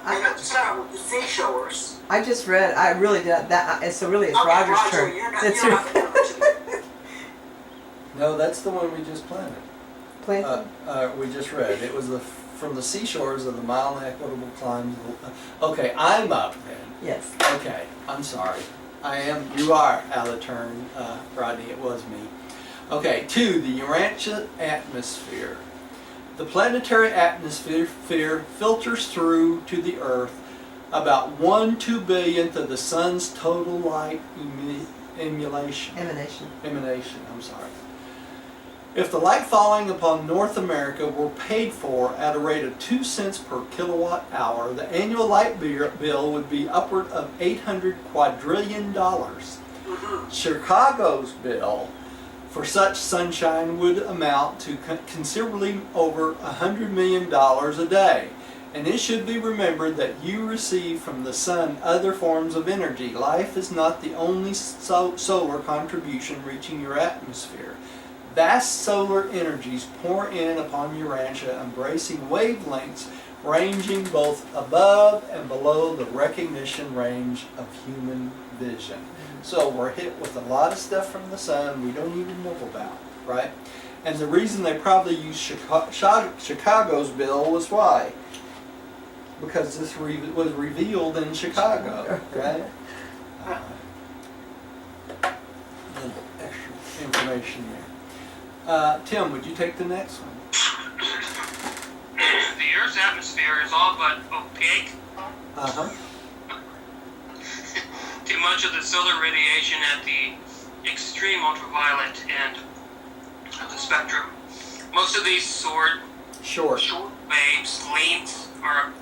And let's start with the seashores. I just read, I really did that, so really it's Okay, Roger's Roger, turn. you're not, That's you're right. not the No, that's the one we just planted. Planted? We just read. It was from the seashores of the mild and equitable climes. Okay, I'm up then. Yes. Okay, I'm sorry. You are out of turn, Rodney, it was me. Okay, 2, the Urantia atmosphere. The planetary atmosphere filters through to the Earth about 1/2 billionth of the sun's total light emanation. I'm sorry. If the light falling upon North America were paid for at a rate of 2 cents per kilowatt hour, the annual light bill would be upward of $800 quadrillion. Chicago's bill for such sunshine would amount to considerably over $100 million a day. And it should be remembered that you receive from the sun other forms of energy. Life is not the only solar contribution reaching your atmosphere. Vast solar energies pour in upon Urantia, embracing wavelengths ranging both above and below the recognition range of human vision. So we're hit with a lot of stuff from the sun we don't even know about, right? And the reason they probably used Chicago's bill was why? Because this was revealed in Chicago, right? Little extra information there. Tim, would you take the next one? The Earth's atmosphere is all but opaque. Uh-huh. Too much of the solar radiation at the extreme ultraviolet end of the spectrum. Most of these short waves lengths are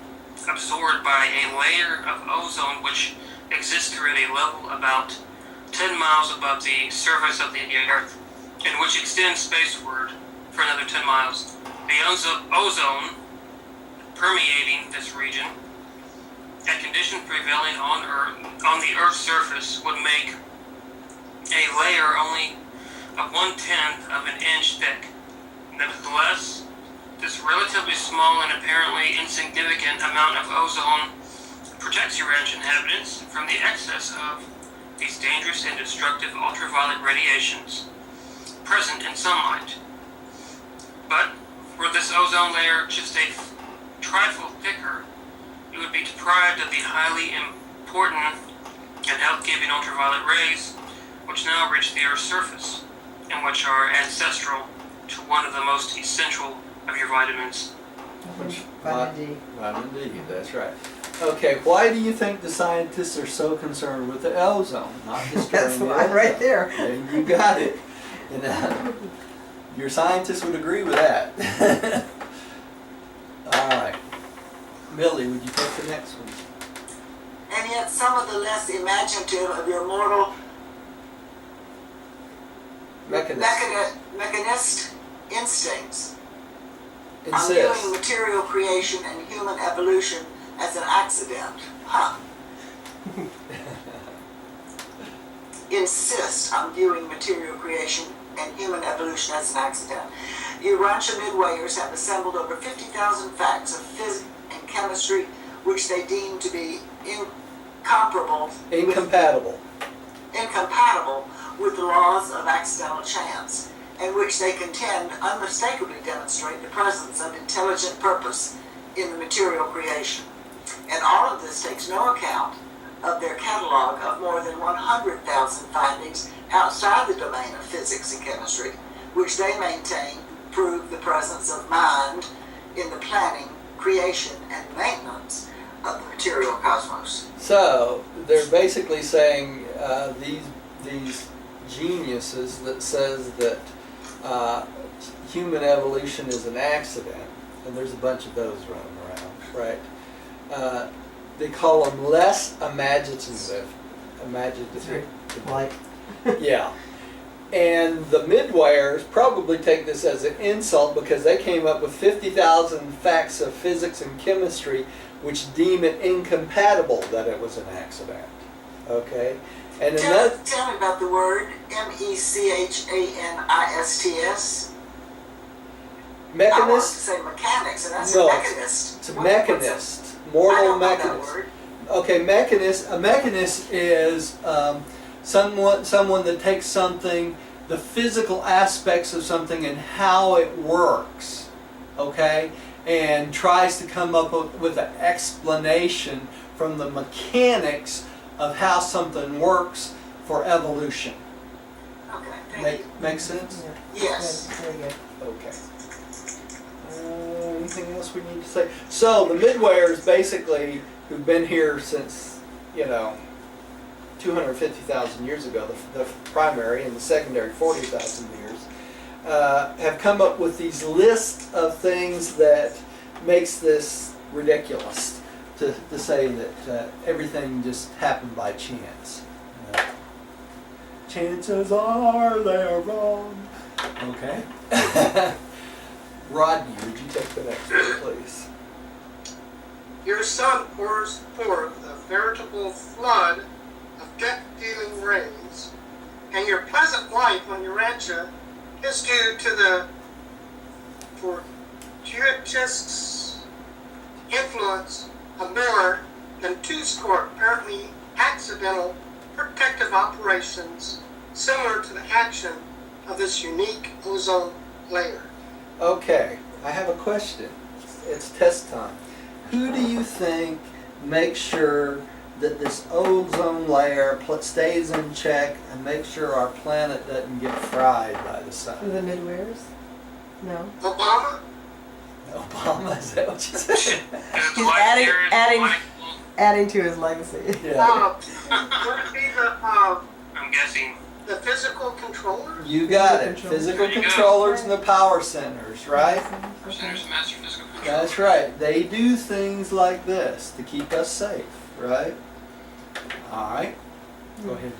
absorbed by a layer of ozone which exists at a level about 10 miles above the surface of the Earth, and which extends spaceward for another 10 miles. The ozone permeating this region, a condition prevailing on the Earth's surface, would make a layer only of 1/10 of an inch thick. Nevertheless, this relatively small and apparently insignificant amount of ozone protects Urantia inhabitants from the excess of these dangerous and destructive ultraviolet radiations present in sunlight. But were this ozone layer just a trifle thicker, it would be deprived of the highly important and health-giving ultraviolet rays which now reach the Earth's surface, and which are ancestral to one of the most essential of your vitamins. Vitamin D. Vitamin D, that's right. Okay, why do you think the scientists are so concerned with the ozone? Not destroying That's the why, ozone. right there. Yeah, you got it. And, your scientists would agree with that. All right. Millie, would you take the next one? And yet some of the less imaginative of your mortal mechanist instincts are viewing material creation and human evolution as an accident. Insist on viewing material creation and human evolution as an accident. Urantia midwayers have assembled over 50,000 facts of physics and chemistry which they deem to be incompatible with the laws of accidental chance, and which they contend unmistakably demonstrate the presence of intelligent purpose in the material creation. And all of this takes no account of their catalog of more than 100,000 findings outside the domain of physics and chemistry, which they maintain prove the presence of mind in the planning, creation, and maintenance of the material cosmos. So they're basically saying these geniuses that says that human evolution is an accident, and there's a bunch of those running around, right? They call them less imaginative. Like. Yeah. And the midwayers probably take this as an insult because they came up with 50,000 facts of physics and chemistry which deem it incompatible that it was an accident. Okay? And Tell me about the word mechanists. Mechanist? I want to say mechanics, and that's No, a mechanist. It's a mechanist. I mortal don't know that mechanist. word. Okay, mechanist. A mechanist is someone that takes something, the physical aspects of something and how it works, okay, and tries to come up with an explanation from the mechanics of how something works for evolution. Okay, thank you. Make sense? Yeah. Yes. Good, very good. Okay. Anything else we need to say? So the midwayers basically, who've been here since, 250,000 years ago, the primary and the secondary 40,000 years, have come up with these lists of things that makes this ridiculous to say that everything just happened by chance. Chances are they are wrong. Okay. Rodney, would you take the next one, please? Your sun pours forth a veritable flood of death-dealing rains, and your pleasant life on Urantia is due to the fortuitous influence of more than 20 apparently accidental protective operations similar to the action of this unique ozone layer. Okay, I have a question. It's test time. Who do you think makes sure that this ozone layer stays in check and makes sure our planet doesn't get fried by the sun? The midwears? No. Obama? Obama, is that what you said? Is it the He's life adding- carriers, adding- life- Adding to his legacy. Yeah. Would it be I'm guessing. the physical controllers? You got it. Physical Physical There you go. controllers and the power centers, right? Centers of Master Physical Control. That's right. They do things like this to keep us safe, right? All right. Go ahead.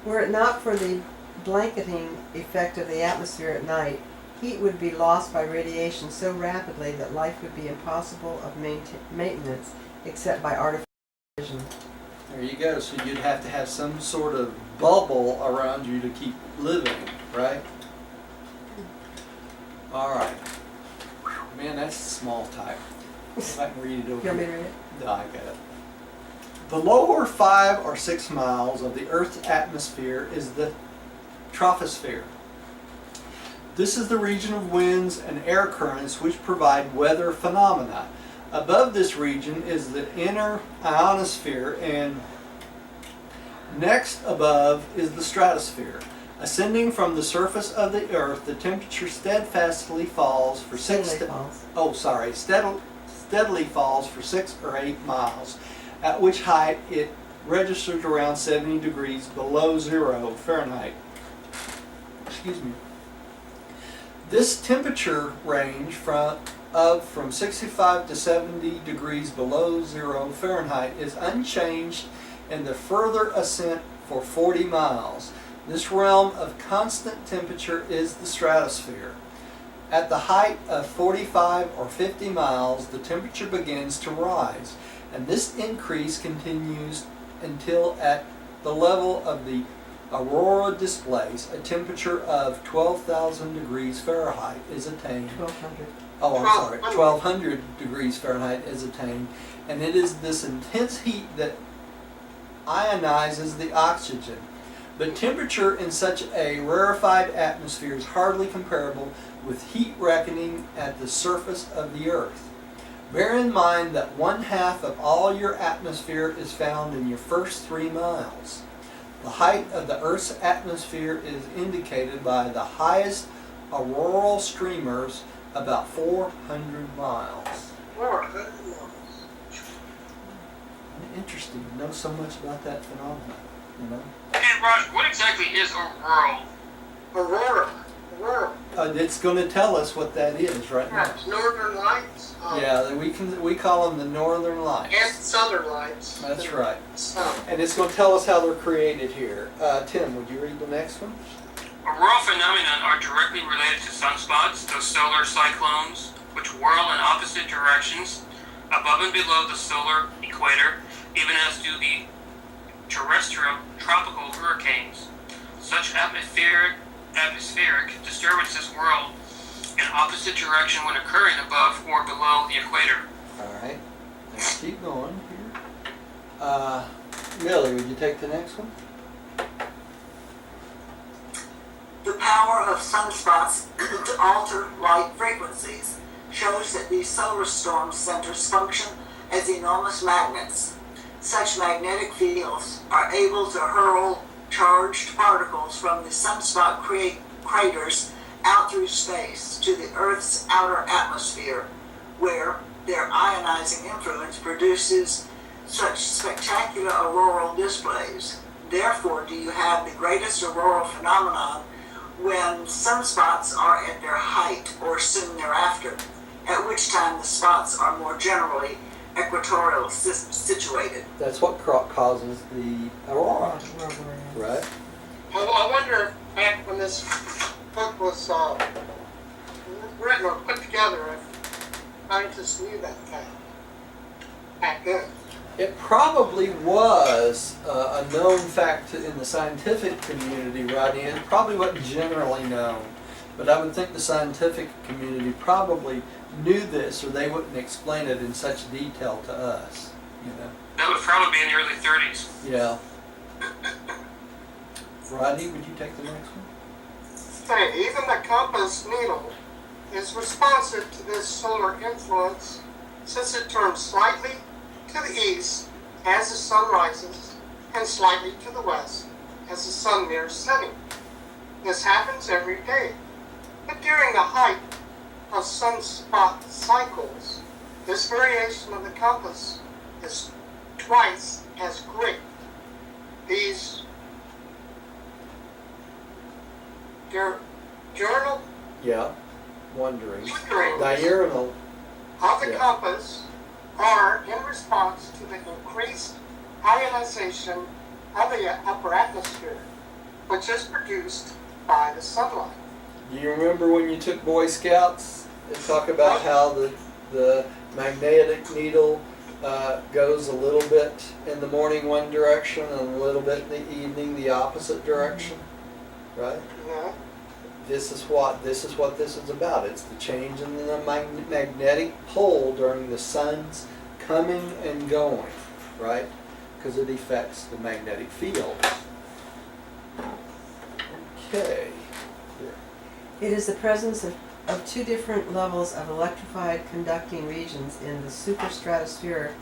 Were it not for the blanketing effect of the atmosphere at night, heat would be lost by radiation so rapidly that life would be impossible of maintenance except by artificial vision. There you go. So you'd have to have some sort of bubble around you to keep living, right? All right. Man, that's small type. If I can read it over You want me here. to read it? No, I got it. The lower 5 or 6 miles of the Earth's atmosphere is the Troposphere. This is the region of winds and air currents which provide weather phenomena. Above this region is the inner ionosphere, and next above is the stratosphere. Ascending from the surface of the Earth, the temperature steadily falls for Steadily falls for 6 or 8 miles, at which height it registers around 70 degrees below 0 Fahrenheit. Excuse me. This temperature range from 65 to 70 degrees below 0 Fahrenheit is unchanged in the further ascent for 40 miles. This realm of constant temperature is the stratosphere. At the height of 45 or 50 miles, the temperature begins to rise, and this increase continues until at the level of the aurora displays, a temperature of 12,000 degrees Fahrenheit is attained. 1200. Oh, I'm sorry, 1,200 degrees Fahrenheit is attained, and it is this intense heat that ionizes the oxygen. But temperature in such a rarefied atmosphere is hardly comparable with heat reckoning at the surface of the Earth. Bear in mind that 1/2 of all your atmosphere is found in your first 3 miles. The height of the Earth's atmosphere is indicated by the highest auroral streamers about 400 miles. Interesting to know so much about that phenomenon, you know? Hey, Raj, what exactly is auroral? Aurora. It's going to tell us what that is right now. Yes, northern lights. Yeah, we call them the northern lights. And southern lights. That's right. Sun. And it's going to tell us how they're created here. Tim, would you read the next one? Auroral phenomena are directly related to sunspots, those solar cyclones, which whirl in opposite directions above and below the solar equator, even as do the terrestrial tropical hurricanes. Such atmospheric disturbances whirl in opposite direction when occurring above or below the equator. All right. Let's keep going here. Millie, would you take the next one? The power of sunspots to alter light frequencies shows that these solar storm centers function as enormous magnets. Such magnetic fields are able to hurl charged particles from the sunspot craters out through space to the Earth's outer atmosphere, where their ionizing influence produces such spectacular auroral displays. Therefore, do you have the greatest auroral phenomenon when sunspots are at their height or soon thereafter, at which time the spots are more generally equatorial situated. That's what causes the aurora, right? Well, I wonder if back when this book was written or put together, if scientists knew that fact back then. It probably was a known fact in the scientific community, Rodney. It probably wasn't generally known, but I would think the scientific community probably knew this, or they wouldn't explain it in such detail to us. You know. That would probably be in the early 30s. Yeah. Rodney, would you take the next one? Okay, even the compass needle is responsive to this solar influence, since it turns slightly to the east as the sun rises and slightly to the west as the sun nears setting. This happens every day, but during the height of sunspot cycles, this variation of the compass is twice as great. These diurnal Yeah. Wandering. wanderings Diurnal. of the Yeah. compass are in response to the increased ionization of the upper atmosphere, which is produced by the sunlight. Do you remember when you took Boy Scouts? They talk about how the magnetic needle goes a little bit in the morning one direction and a little bit in the evening the opposite direction, right? Yeah. This is what this is about. It's the change in the magnetic pole during the sun's coming and going, right? Because it affects the magnetic field. Okay. It is the presence of two different levels of electrified conducting regions in the superstratosphere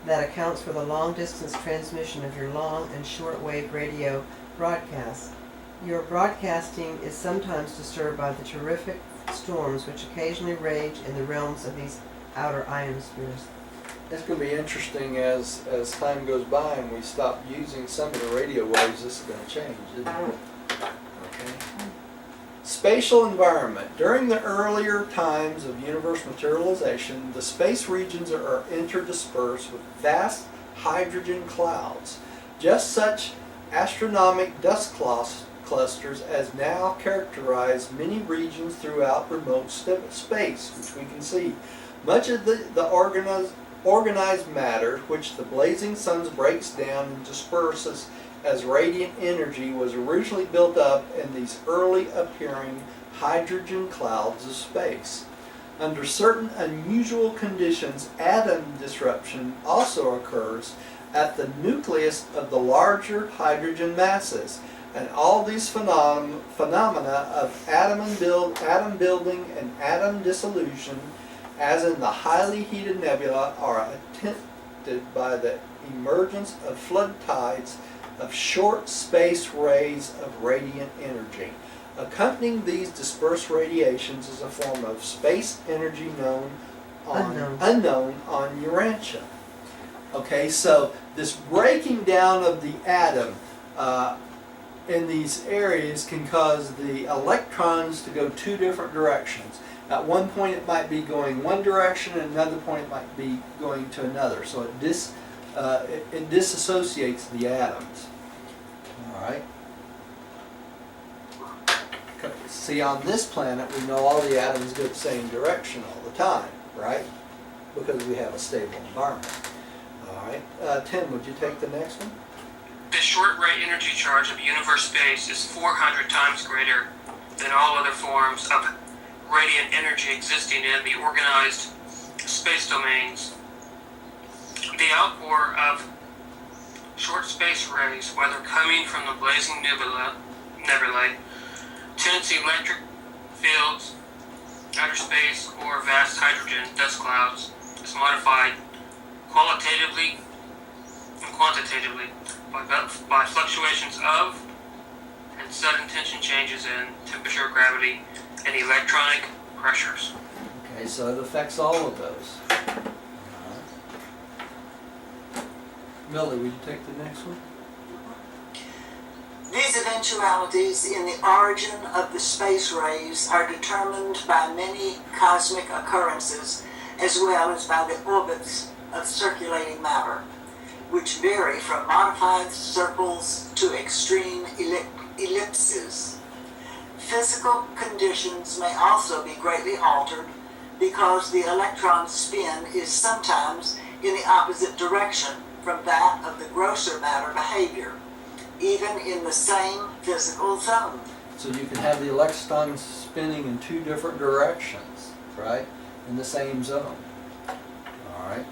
that accounts for the long-distance transmission of your long and short-wave radio broadcasts. Your broadcasting is sometimes disturbed by the terrific storms which occasionally rage in the realms of these outer ionospheres. It's going to be interesting as time goes by and we stop using some of the radio waves. This is going to change, isn't it? Okay. Spatial environment. During the earlier times of universe materialization, the space regions are interdispersed with vast hydrogen clouds. Just such astronomic dust clusters as now characterize many regions throughout remote space, which we can see. Much of the organized matter, which the blazing sun breaks down and disperses as radiant energy, was originally built up in these early appearing hydrogen clouds of space. Under certain unusual conditions, atom disruption also occurs at the nucleus of the larger hydrogen masses, and all these phenomena of atom building and atom dissolution, as in the highly heated nebula, are attended by the emergence of flood tides of short space rays of radiant energy. Accompanying these dispersed radiations is a form of space energy unknown on Urantia. Okay, so this breaking down of the atom in these areas can cause the electrons to go two different directions. At one point it might be going one direction, and another point it might be going to another. So it disassociates the atoms. All right. See, on this planet we know all the atoms go the same direction all the time, right? Because we have a stable environment. All right. Tim, would you take the next one? The short-rate energy charge of universe space is 400 times greater than all other forms of radiant energy existing in the organized space domains. The outpour of short space rays, whether coming from the blazing nebulae, tense electric fields, outer space, or vast hydrogen dust clouds, is modified qualitatively and quantitatively by fluctuations of and sudden tension changes in temperature, gravity, and electronic pressures. Okay, so it affects all of those. Millie, would you take the next one? These eventualities in the origin of the space rays are determined by many cosmic occurrences as well as by the orbits of circulating matter, which vary from modified circles to extreme ellipses. Physical conditions may also be greatly altered because the electron's spin is sometimes in the opposite direction from that of the grosser matter behavior, even in the same physical zone. So you can have the electron spinning in two different directions, right? In the same zone. All right.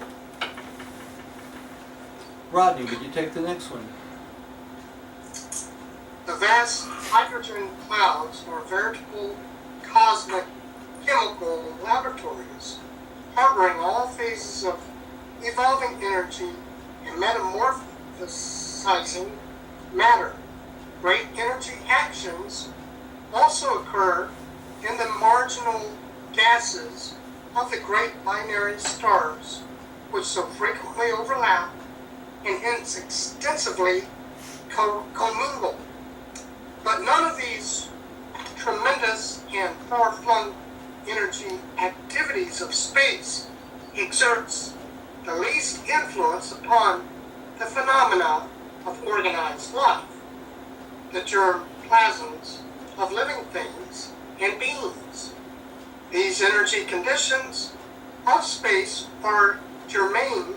Rodney, would you take the next one? The vast hydrogen clouds are veritable cosmic chemical laboratories, harboring all phases of evolving energy and metamorphosizing matter. Great energy actions also occur in the marginal gases of the great binary stars, which so frequently overlap and hence extensively commingle. But none of these tremendous and far-flung energy activities of space exerts the least influence upon the phenomena of organized life, the germ plasms of living things and beings. These energy conditions of space are germane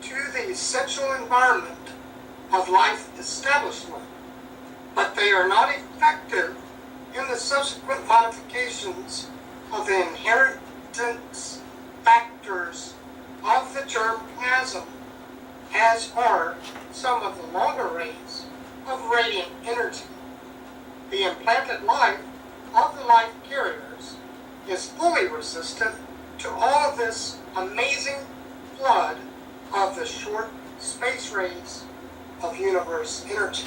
to the essential environment of life establishment, but they are not effective in the subsequent modifications of the inheritance factors of the germ plasm, as are some of the longer rays of radiant energy. The implanted life of the life carriers is fully resistant to all of this amazing flood of the short space rays of universe energy.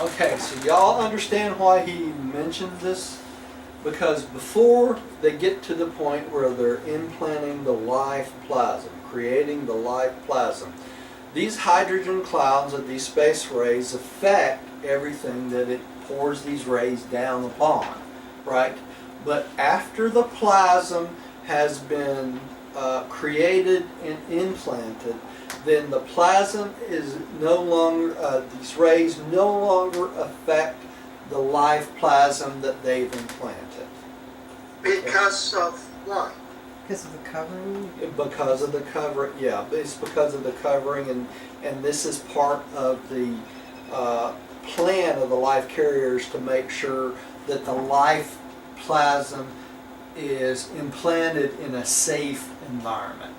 Okay, so y'all understand why he mentioned this? Because before they get to the point where they're implanting the life plasm, creating the life plasm, these hydrogen clouds of these space rays affect everything that it pours these rays down upon, right? But after the plasm has been created and implanted, then the plasm is no longer, these rays no longer affect the life plasm that they've implanted. Because of what? Because of the covering? Because of the cover, yeah, it's because of the covering, and this is part of the plan of the life carriers to make sure that the life plasm is implanted in a safe environment.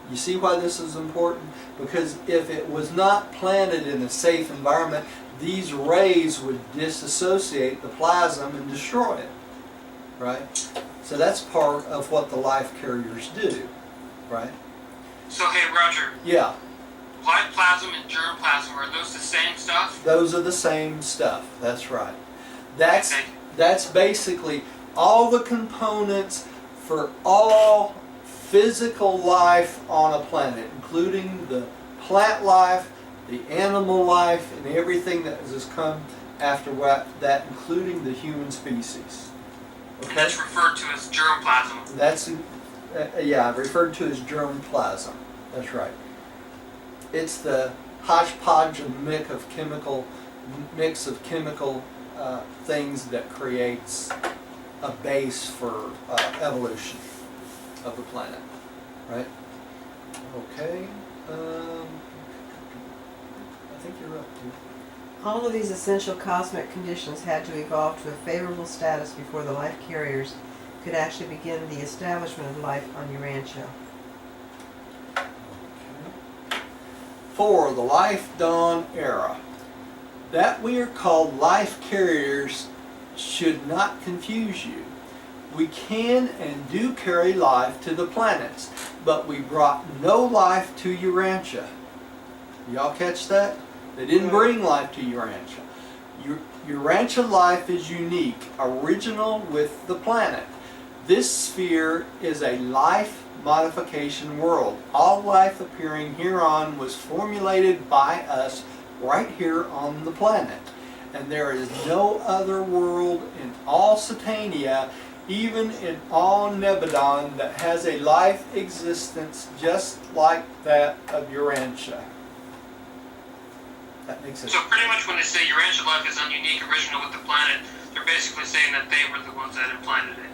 You see why this is important? Because if it was not planted in a safe environment, these rays would disassociate the plasm and destroy it, right? So that's part of what the life carriers do, right? So, hey, Roger, Yeah, life plasm and germ plasm, are those the same stuff? those are the same stuff, that's right. Okay. That's basically all the components for all physical life on a planet, including the plant life, the animal life, and everything that has come after that, including the human species. And that's referred to as germ plasm. That's, yeah, referred to as germ plasm. That's right. It's the hodgepodge and mix of chemical things that creates a base for evolution of the planet, right? Okay. I think you're up to. All of these essential cosmic conditions had to evolve to a favorable status before the life carriers could actually begin the establishment of life on Urantia. Okay. before the life dawn era. That we are called life carriers should not confuse you. We can and do carry life to the planets, but we brought no life to Urantia. Y'all catch that? They didn't bring life to Urantia. Urantia life is unique, original with the planet. This sphere is a life modification world. All life appearing hereon was formulated by us right here on the planet. And there is no other world in all Satania, even in all Nebadon, that has a life existence just like that of Urantia. That makes sense. So pretty much when they say Urantia life is unique, original with the planet, they're basically saying that they were the ones that implanted it.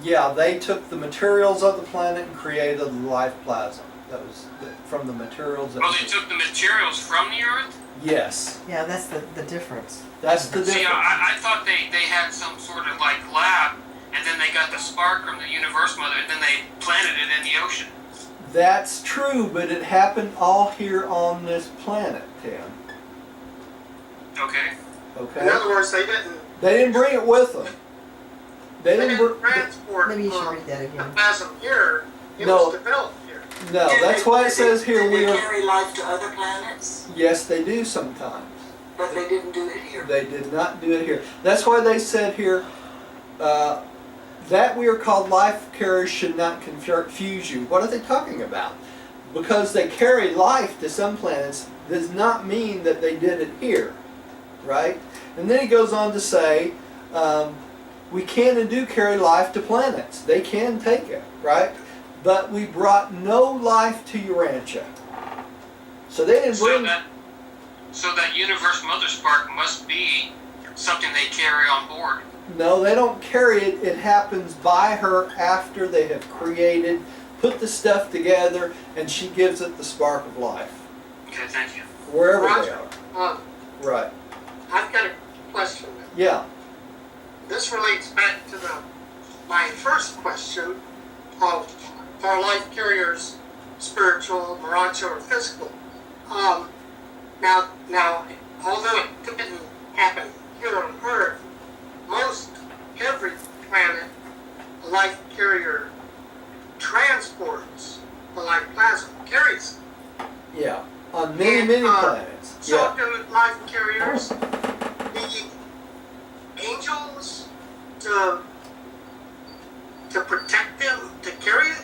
Yeah, they took the materials of the planet and created the life plasm. That was from the materials. Oh, they took the materials from the Earth? Yes, Yeah, that's the difference. that's the See, difference. I thought they had some sort of like lab, and then they got the spark from the universe mother, and then they planted it in the ocean. That's true, but it happened all here on this planet, Tim. Okay. Okay? In other words, they didn't Bring it with them. They they didn't didn't bring... transport Maybe you should read that the again. plasm here. It No. was developed here. No, that's why it says here Did we they are... carry life to other planets? Yes, they do sometimes. But they didn't do it here. They did not do it here. That's why they said here that we are called life carriers should not confuse you. What are they talking about? Because they carry life to some planets does not mean that they did it here, right? And then he goes on to say, we can and do carry life to planets. They can take it, right? But we brought no life to Urantia. So they didn't bring... So that universe mother spark must be something they carry on board. No, they don't carry it. It happens by her after they have created, put the stuff together, and she gives it the spark of life. Okay, thank you. Wherever they Roger. are. Right. I've got a question. Yeah. This relates back to my first question of are life carriers spiritual, morontia, or physical? Now, although it didn't happen here on Earth, most every planet, a life carrier transports the life plasma, carries it. Yeah. On many, many planets. So Yeah. do life carriers need angels to protect them, to carry it?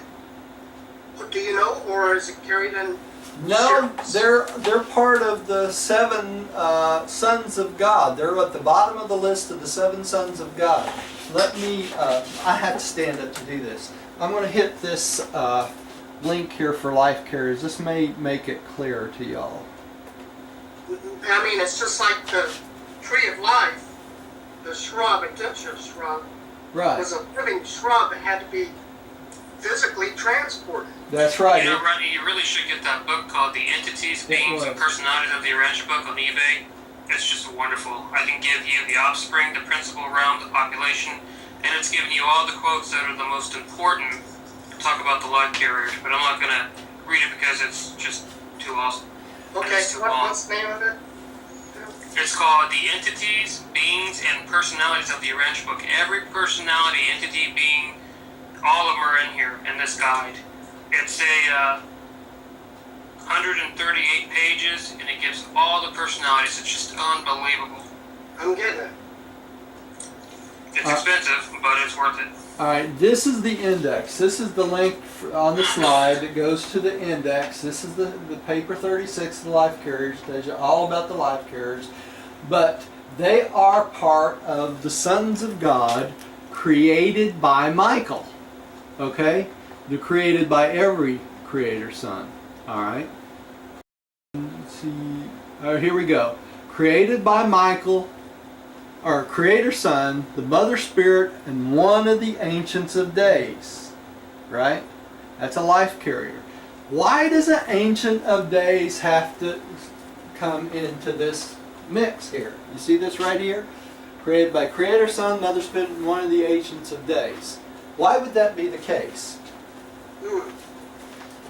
Or do you know, or is it carried in No, ships? they're part of the seven sons of God. They're at the bottom of the list of the seven sons of God. Let me, I have to stand up to do this. I'm going to hit this link here for life carriers. This may make it clearer to y'all. I mean, it's just like the tree of life, the shrub, Egyptian shrub, Right. was a living shrub that had to be physically transported. That's right. You know, Rodney, you really should get that book called The Entities, Beings, and was. Personalities of the Urantia book on eBay. It's just wonderful. I can give you the offspring, the principal realm, the population, and it's giving you all the quotes that are the most important to talk about the life carriers, but I'm not going to read it because it's just too awesome. Okay, It's so too long. what's the name of it? It's called The Entities, Beings, and Personalities of the Urantia book. Every personality, entity, being, all of them are in here in this guide. It's a 138 pages, and it gives all the personalities. It's just unbelievable. I'm getting it. It's expensive, but it's worth it. All right, this is the index. This is the link on the slide that goes to the index. This is the paper 36 of the life carriers. Tells you all about the life carriers. But they are part of the sons of God created by Michael. Okay? They're created by every creator son. All right? Let's see. All right, here we go. Created by Michael, our creator son, the mother spirit, and one of the ancients of days. Right? That's a life carrier. Why does an ancient of days have to come into this mix here? You see this right here? Created by creator son, mother spirit, and one of the ancients of days. Why would that be the case?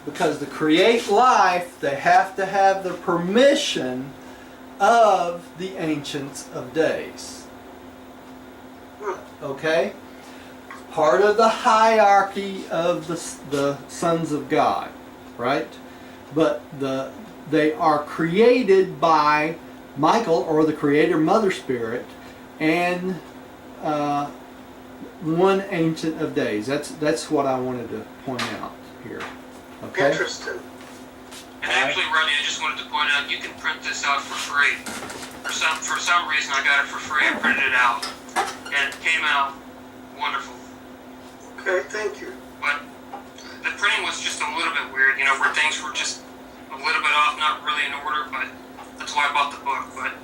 Because to create life, they have to have the permission of the Ancients of Days. Okay? Part of the hierarchy of the sons of God, right? But they are created by Michael, or the Creator Mother Spirit, and one Ancient of Days. That's what I wanted to point out here. Okay. Interesting. And actually, Rodney, I just wanted to point out, you can print this out for free. For some reason, I got it for free. I printed it out, and it came out wonderful. Okay, thank you. But the printing was just a little bit weird, where things were just a little bit off, not really in order. But that's why I bought the book. But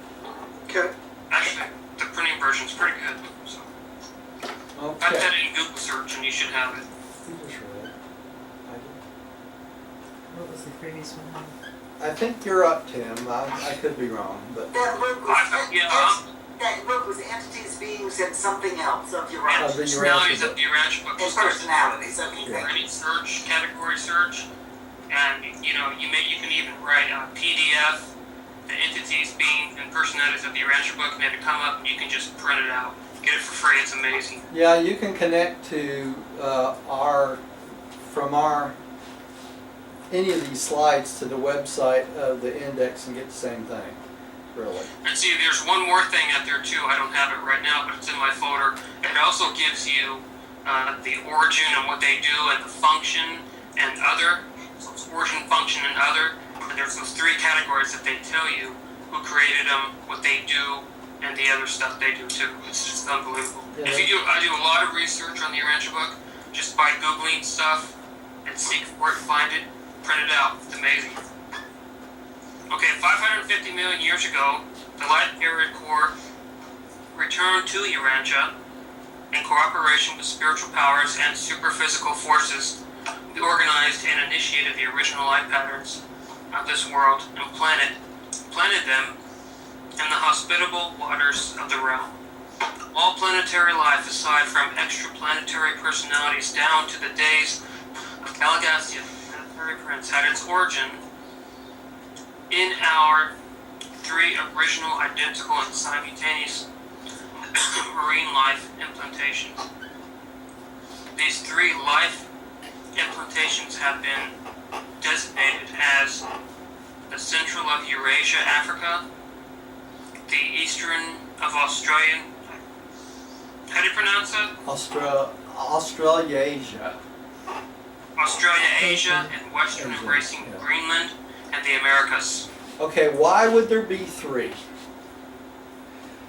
Okay. actually, the printing version's pretty good. So I Okay. put it in Google search, and you should have it. What was the previous one? I think you're up, Tim. I could be wrong, but That book was, Yeah. that book was entities, beings, and something else of your And the personalities Urantia of the Urantia book. and personalities. Okay, Yeah. thank you. Any search, category search, and you can even write a PDF, the entities, beings, and personalities of the Urantia book, and have it come up, and you can just print it out, get it for free. It's amazing. yeah, you can connect to any of these slides to the website of the index and get the same thing, really. And see, there's one more thing out there too. I don't have it right now, but it's in my folder. It also gives you the origin and what they do, and the function and other. So it's origin, function, and other. And there's those three categories that they tell you who created them, what they do, and the other stuff they do too. It's just unbelievable. Yeah. I do a lot of research on the Urantia book just by Googling stuff and seek for it, find it, print it out. It's amazing. Okay, 550 million years ago, the Light Carrier Core returned to Urantia in cooperation with spiritual powers and superphysical forces. We organized and initiated the original life patterns of this world and planted them in the hospitable waters of the realm. All planetary life, aside from extraplanetary personalities down to the days of Caligastia, the planetary prince, had its origin in our three original, identical, and simultaneous marine life implantations. These three life implantations have been designated as the central of Eurasia, Africa, the eastern of Australia. How do you pronounce that? Australasia. Australia, Asia, and western Asia, embracing yeah. Greenland and the Americas. Okay, why would there be three?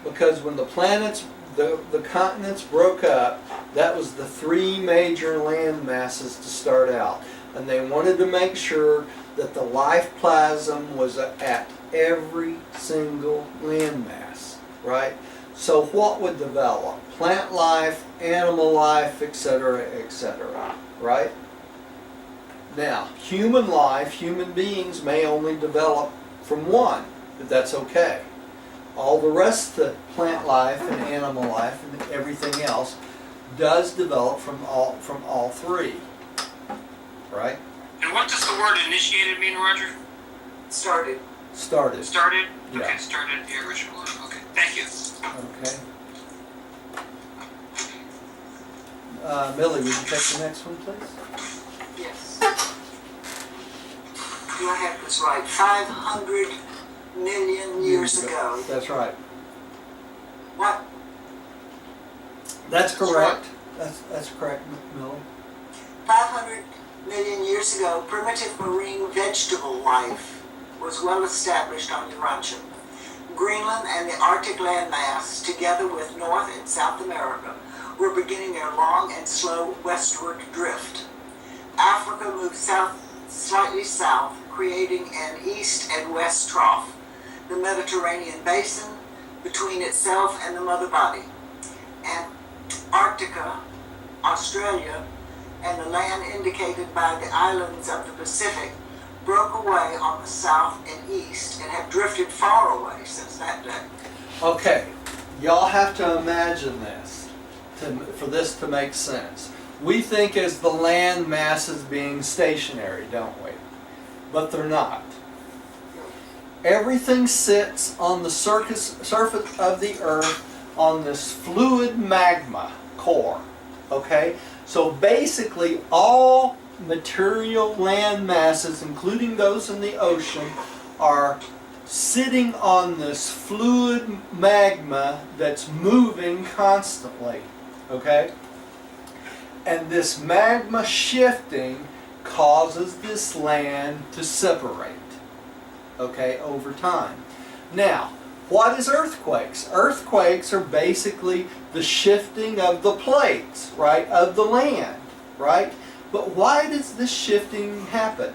Because when the planets, the continents broke up, that was the three major land masses to start out. And they wanted to make sure that the life plasm was at every single landmass, right? So what would develop? Plant life, animal life, etc., right? Now, human life, human beings may only develop from one, but that's okay. All the rest of the plant life and animal life and everything else does develop from all three, right? And what does the word initiated mean, Roger? Started. Started. Started? Yeah. Okay, started the original one. Okay, thank you. Okay. Millie, would you take the next one, please? Yes. Do I have this right? 500 million years ago. That's right. What? That's correct. That's correct, Millie. 500 million years ago, primitive marine vegetable life was well established on Urantia. Greenland and the Arctic landmass, together with North and South America, were beginning their long and slow westward drift. Africa moved slightly south, creating an east and west trough, the Mediterranean basin between itself and the mother body. Antarctica, Australia, and the land indicated by the islands of the Pacific broke away on the south and east and have drifted far away since that day. Okay, y'all have to imagine this for this to make sense. we think as the land masses being stationary, don't we? But they're not. Everything sits on the surface of the Earth on this fluid magma core. Okay? So basically all material land masses, including those in the ocean, are sitting on this fluid magma that's moving constantly. Okay? And this magma shifting causes this land to separate, okay, over time. Now, what is earthquakes? Earthquakes are basically the shifting of the plates, right, of the land, right? But why does this shifting happen?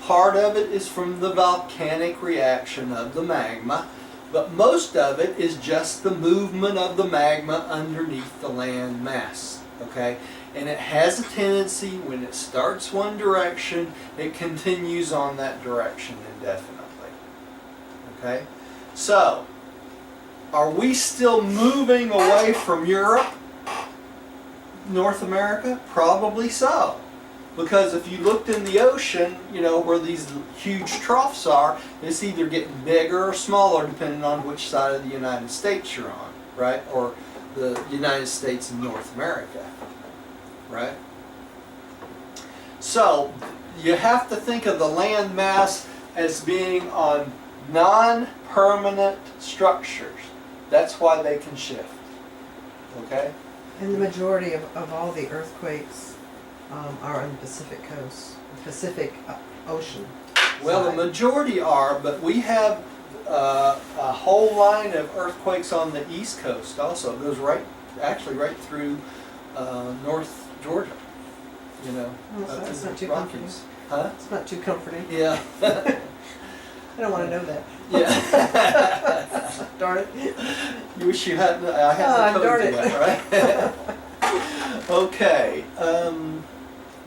Part of it is from the volcanic reaction of the magma, but most of it is just the movement of the magma underneath the land mass, okay? And it has a tendency, when it starts one direction, it continues on that direction indefinitely. Okay? So, are we still moving away from Europe, North America? Probably so. Because if you looked in the ocean, you know, where these huge troughs are, it's either getting bigger or smaller depending on which side of the United States you're on, right? Or the United States and North America. Right? So, you have to think of the land mass as being on non-permanent structures. That's why they can shift. Okay? And the majority of all the earthquakes are on the Pacific coast, Pacific Ocean. Well, the majority are, but we have a whole line of earthquakes on the East Coast also. It goes right through North Georgia, you know. Oh, so that's not too Rockies. comforting. Huh? It's not too comforting. Yeah. I don't want to know that. Yeah. Darn it. You wish you hadn't. I hadn't darn told you it. that, right? Okay.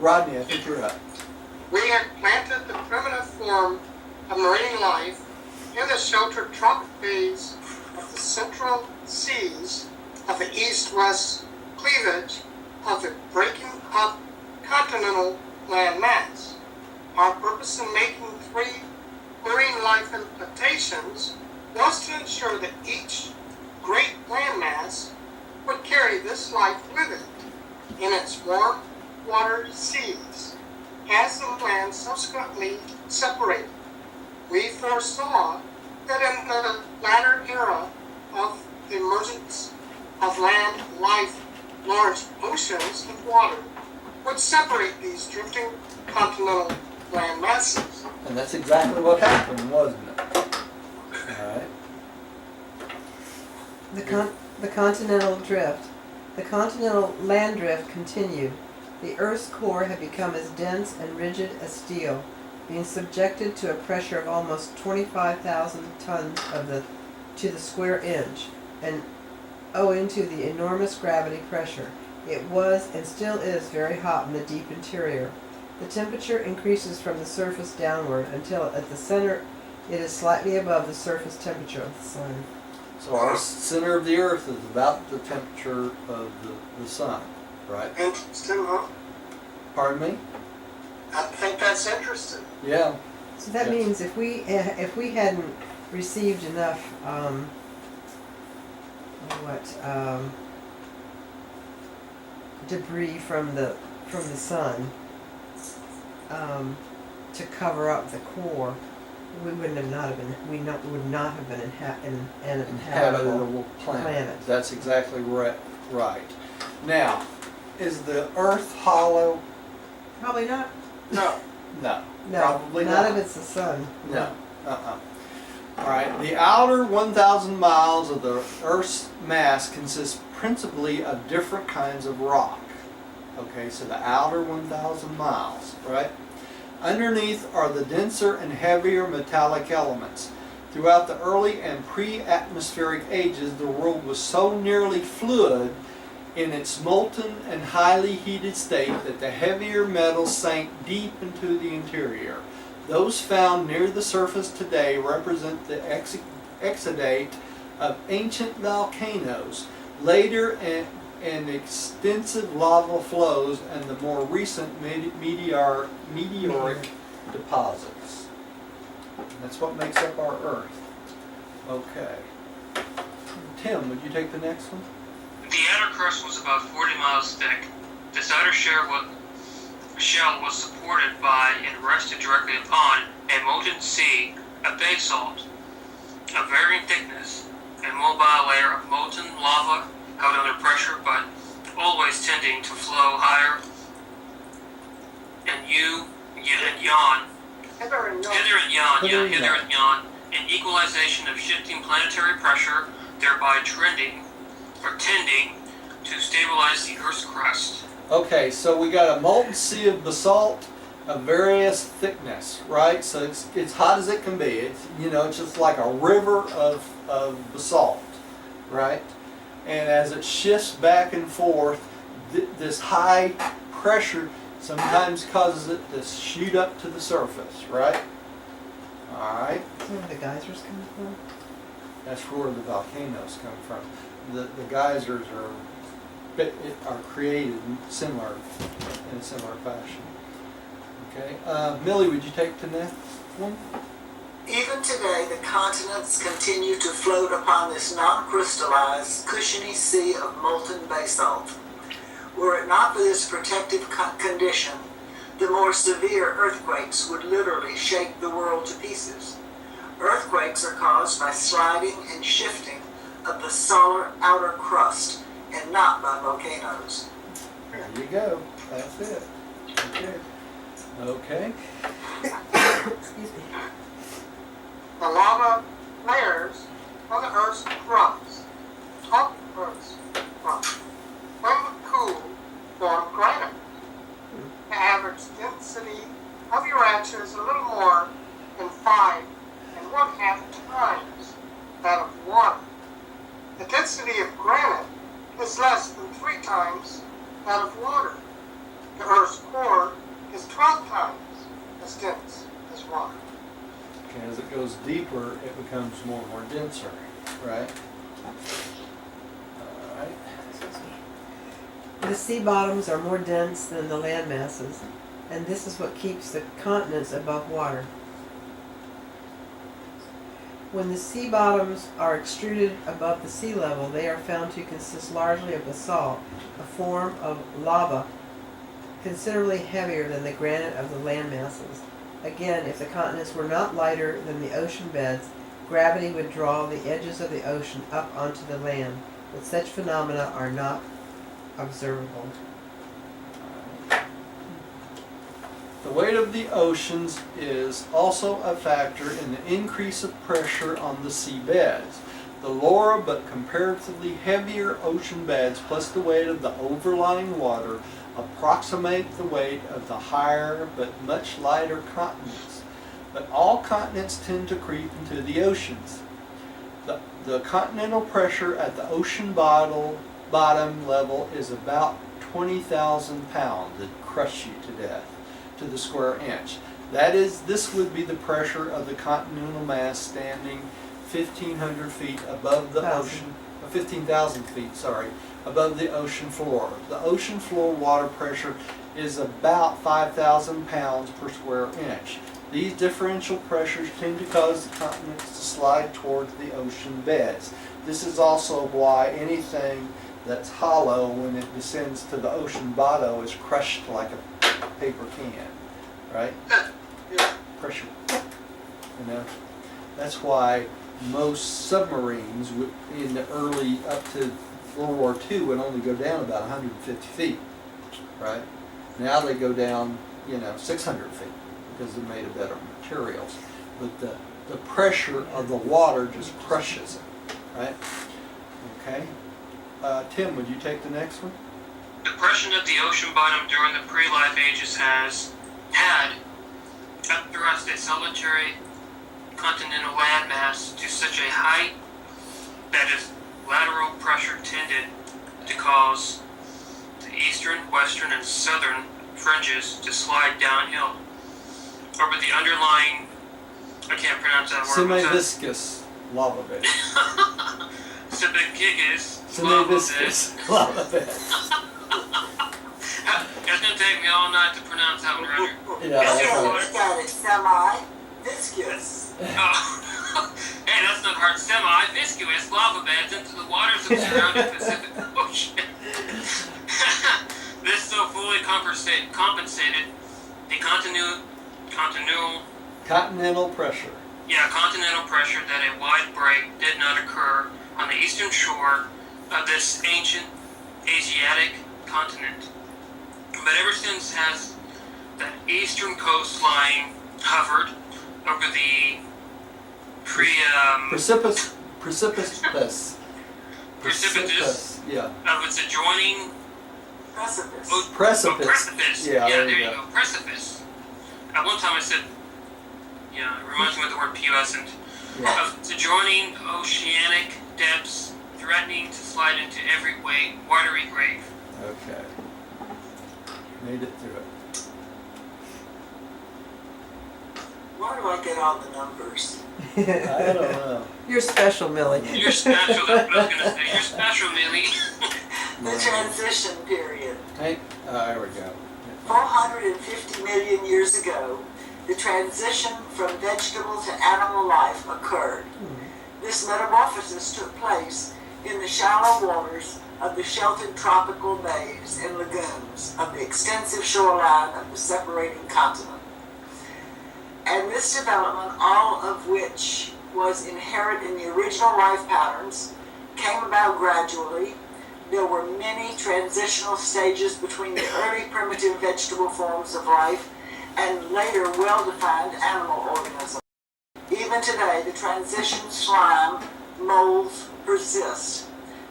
Rodney, I think you're up. We had planted the primitive form of marine life in the sheltered tropic bays of the central seas of the east-west cleavage of the breaking up continental land mass. Our purpose in making 3 marine life implementations was to ensure that each great land mass would carry this life with it in its warm water seas as the land subsequently separated. We foresaw that in the latter era of the emergence of land life, large oceans of water would separate these drifting continental land masses. And that's exactly what happened, wasn't it? All right. The continental drift. The continental land drift continued. The Earth's core had become as dense and rigid as steel, being subjected to a pressure of almost 25,000 tons to the square inch, and owing to the enormous gravity pressure, it was and still is very hot in the deep interior. The temperature increases from the surface downward until at the center it is slightly above the surface temperature of the sun. So our center of the Earth is about the temperature of the sun, right? Interesting, huh? Pardon me? I think that's interesting. Yeah. So that means if we hadn't received enough debris from the sun to cover up the core, we would not have been an inhabitable planet. That's exactly right. Now, is the Earth hollow? Probably not. No. No. No, Probably not not. if it's the sun. No. All right. The outer 1,000 miles of the Earth's mass consists principally of different kinds of rock. Okay, so the outer 1,000 miles, right? Underneath are the denser and heavier metallic elements. Throughout the early and pre-atmospheric ages, the world was so nearly fluid in its molten and highly heated state that the heavier metals sank deep into the interior. Those found near the surface today represent the exudate of ancient volcanoes, later and extensive lava flows and the more recent meteoric deposits. That's what makes up our Earth. Okay. Tim, would you take the next one? The outer crust was about 40 miles thick. This outer shell was supported by and rested directly upon a molten sea of basalt of varying thickness, a mobile layer of molten lava held under pressure but always tending to flow higher and yawn. Hither and yon. Hither and yon, an equalization of shifting planetary pressure, thereby tending to stabilize the Earth's crust. Okay, so we got a molten sea of basalt of various thickness, right? So it's hot as it can be. It's, you know, it's just like a river of basalt, right? And as it shifts back and forth, this high pressure sometimes causes it to shoot up to the surface, right? All right. Is that where the geysers come from? That's where the volcanoes come from. The geysers are created in a similar fashion. Okay, Millie, would you take the next one? Even today, the continents continue to float upon this non-crystallized, cushiony sea of molten basalt. Were it not for this protective condition, the more severe earthquakes would literally shake the world to pieces. Earthquakes are caused by sliding and shifting of the solar outer crust, and not by volcanoes. There you go. That's it. Okay. Okay. Excuse me. The lava layers on the Earth's crust, when cooled, form granite. The average density of Urantia is a little more than 5.5 times that of water. The density of granite is less than 3 times that of water. The Earth's core is 12 times as dense as water. Okay, as it goes deeper, it becomes more and more denser, right? All right. The sea bottoms are more dense than the land masses, and this is what keeps the continents above water. When the sea bottoms are extruded above the sea level, they are found to consist largely of basalt, a form of lava considerably heavier than the granite of the land masses. Again, if the continents were not lighter than the ocean beds, gravity would draw the edges of the ocean up onto the land, but such phenomena are not observable. The weight of the oceans is also a factor in the increase of pressure on the sea beds. The lower but comparatively heavier ocean beds plus the weight of the overlying water approximate the weight of the higher but much lighter continents. But all continents tend to creep into the oceans. The continental pressure at the ocean bottom level is about 20,000 pounds. It crush you to death to the square inch. This would be the pressure of the continental mass standing 1,500 feet above the ocean, 15,000 feet, sorry, above the ocean floor. The ocean floor water pressure is about 5,000 pounds per square inch. These differential pressures tend to cause the continents to slide towards the ocean beds. This is also why anything that's hollow when it descends to the ocean bottom is crushed like a paper can, right? Yeah. Pressure. You know, that's why most submarines in the early up to World War II would only go down about 150 feet, right? Now they go down, 600 feet because they're made of better materials. But the pressure of the water just crushes it, right? Okay. Tim, would you take the next one? Depression of the ocean bottom during the pre-life ages had thrust a solitary continental landmass to such a height that its lateral pressure tended to cause the eastern, western, and southern fringes to slide downhill over the underlying, I can't pronounce that word. Semi-viscous lava bed. Semiviscous lava beds. It's gonna take me all night to pronounce that one, Roger. Yeah, Okay, that's right. look at it, semi-viscous. Oh, hey, that's not hard. Semi-viscous lava beds into the waters of the surrounding Pacific Ocean. This so fully compensated the Continental pressure. continental pressure that a wide break did not occur on the eastern shore of this ancient Asiatic continent. But ever since has the eastern coastline hovered over the Precipitous. Yeah. of its adjoining Precipice. Precipice. Yeah, there there you you go. Precipice. At one time I said, it reminds me of the word pubescent. Yeah. Of its adjoining oceanic depths, threatening to slide into every watery grave. Okay. Made it through it. Why do I get all the numbers? I don't know. You're special, Millie. You're special, that's what I was going to say. You're special, Millie. The transition period. Hey, there we go. 450 million years ago, the transition from vegetable to animal life occurred. This metamorphosis took place in the shallow waters of the sheltered tropical bays and lagoons of the extensive shoreline of the separating continent. And this development, all of which was inherent in the original life patterns, came about gradually. There were many transitional stages between the early primitive vegetable forms of life and later well-defined animal organisms. Even today, the transition slime molds persist.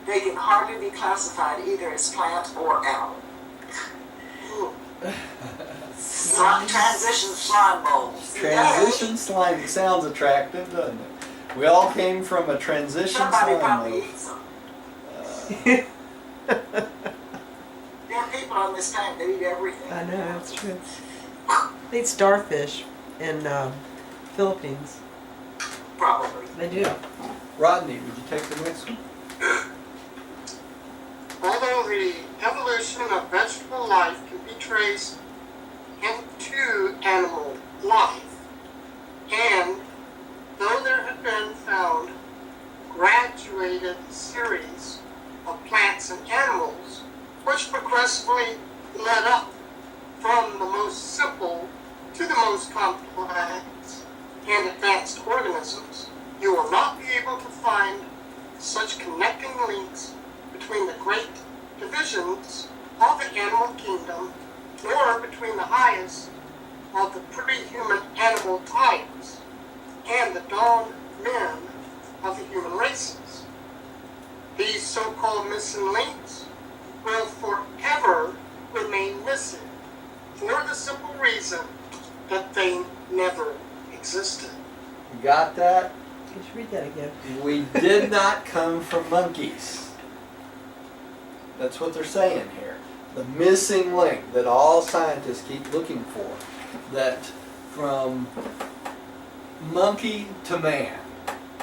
They can hardly be classified either as plant or animal. Transition slime molds. Transition slime sounds attractive, doesn't it? We all came from a transition Somebody slime probably mold. eats them. There are people on this planet that eat everything. I know, that's true. They eat starfish in Philippines. Probably. They do. Rodney, would you take the next one? Although the evolution of vegetable life can be traced into animal life, and though there have been found graduated series of plants and animals which progressively led up from the most simple to the most complex and advanced organisms, you will not be able to find such connecting links between the great divisions of the animal kingdom or between the highest of the pre-human animal types and the dawn men of the human races. These so-called missing links will forever remain missing for the simple reason that they never existed. You got that? You should read that again. We did not come from monkeys. That's what they're saying here. The missing link that all scientists keep looking for. That from monkey to man,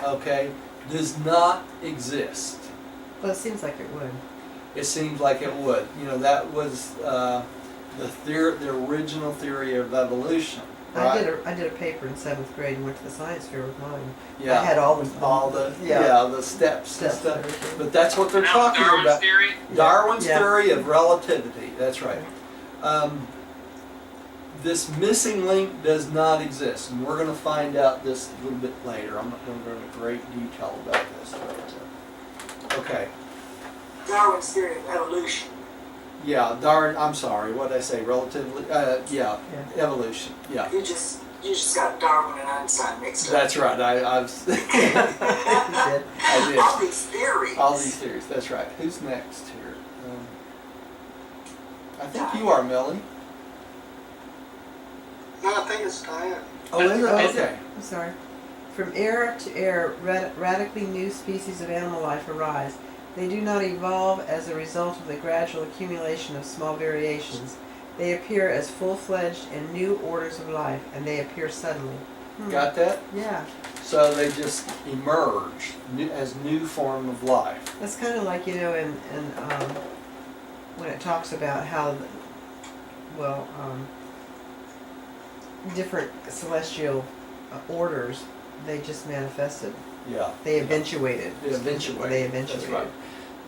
okay, does not exist. Well, it seems like it would. It seems like it would. You know, that was the original theory of evolution. Right? I did a paper in 7th grade and went to the science fair with mine. Yeah. I had all the the steps and stuff. everything. But that's what they're Now, talking Darwin's about. theory. Darwin's Yeah. theory of relativity. That's right. This missing link does not exist, and we're going to find out this a little bit later. I'm not going to go into great detail about this. Okay. Darwin's theory of evolution. Yeah, I'm sorry. What did I say? Relatively? Evolution. Yeah. You just got Darwin and Einstein mixed up. That's right. I did. All these theories. All these theories. That's right. Who's next here? I think you are, Millie. No, I think it's Diane. Oh, is it? Oh, is it? Okay. I'm sorry. From era to era, radically new species of animal life arise. They do not evolve as a result of the gradual accumulation of small variations. They appear as full-fledged and new orders of life, and they appear suddenly. Got that? Yeah. So they just emerge as new form of life. That's kind of like, in when it talks about how, different celestial orders, they just manifested. Yeah. They eventuated. They eventuated. They eventuated. That's right.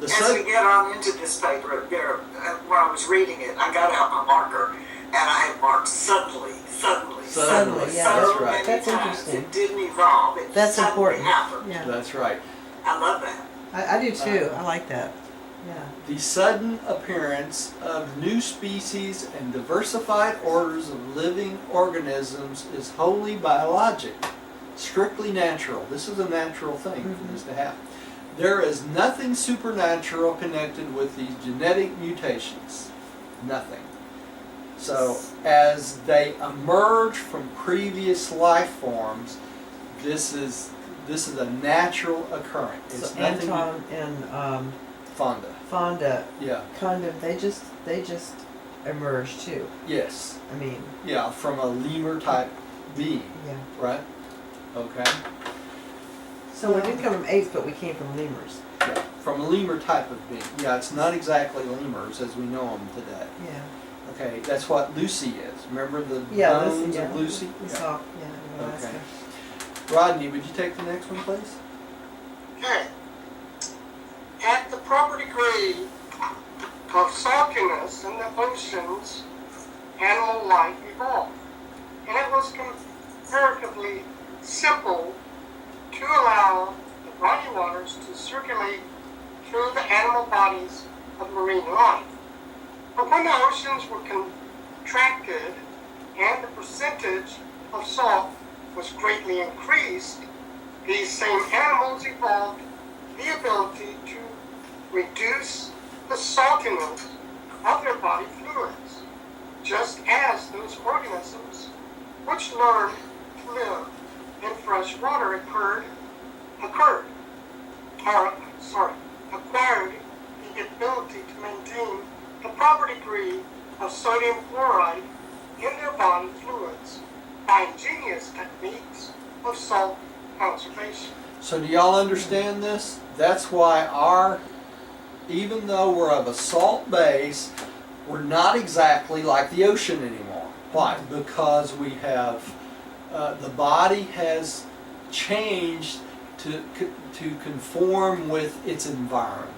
The As sun, we get on into this paper, when I was reading it, I got out my marker and I had marked suddenly, Suddenly, yeah, so that's right. many That's times. interesting. It didn't evolve. It That's suddenly important. happened. Yeah, that's right. I love that. I do too. I like that. Yeah. The sudden appearance of new species and diversified orders of living organisms is wholly biologic, strictly natural. This is a natural thing for this to happen. There is nothing supernatural connected with these genetic mutations. Nothing. So as they emerge from previous life forms, this is a natural occurrence. It's So nothing. Anton and Fonda. Fonda, Yeah. kind of, they just emerged too. Yes. I mean, Yeah, from a lemur type being, yeah. right? Okay. So we didn't come from apes, but we came from lemurs. Yeah. From a lemur type of being. Yeah, it's not exactly lemurs as we know them today. Yeah. Okay, that's what Lucy is. Remember the Yeah, bones Lucy, yeah. of Lucy? We Yeah. saw, in Alaska. Okay. Rodney, would you take the next one, please? Okay. At the proper degree of saltiness in the oceans, animal life evolved. And it was comparatively simple to allow the body waters to circulate through the animal bodies of marine life. But when the oceans were contracted and the percentage of salt was greatly increased, these same animals evolved the ability to reduce the saltiness of their body fluids, just as those organisms which learned to live in fresh water acquired the ability to maintain the proper degree of sodium chloride in their body fluids by ingenious techniques of salt conservation. So do y'all understand this? That's why even though we're of a salt base, we're not exactly like the ocean anymore. Why? Because we have, the body has changed to conform with its environment,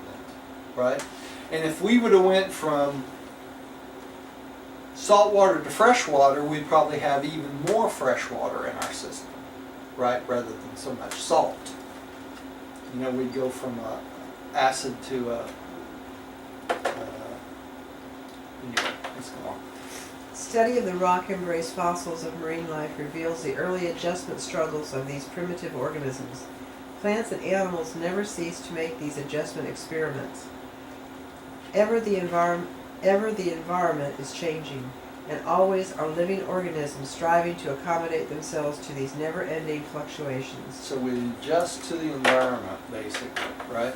right? And if we would have went from salt water to fresh water, we'd probably have even more fresh water in our system, right? Rather than so much salt. We'd go from acid to anyway, let's go on. Study of the rock-embraced fossils of marine life reveals the early adjustment struggles of these primitive organisms. Plants and animals never cease to make these adjustment experiments. Ever the environment is changing, and always are living organisms striving to accommodate themselves to these never-ending fluctuations. So we adjust to the environment, basically, right?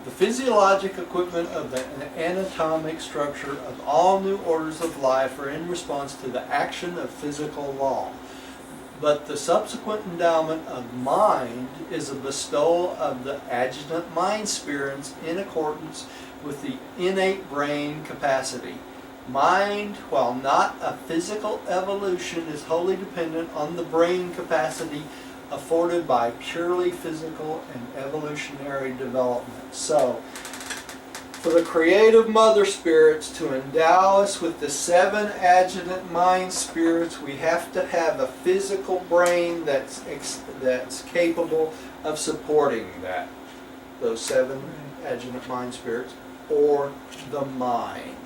The physiologic equipment of the anatomic structure of all new orders of life are in response to the action of physical law. But the subsequent endowment of mind is a bestowal of the adjutant mind spirits in accordance with the innate brain capacity. Mind, while not a physical evolution, is wholly dependent on the brain capacity afforded by purely physical and evolutionary development. So, for the creative mother spirits to endow us with the 7 adjutant mind spirits, we have to have a physical brain that's capable of supporting that. Those 7 adjutant mind spirits, or the mind.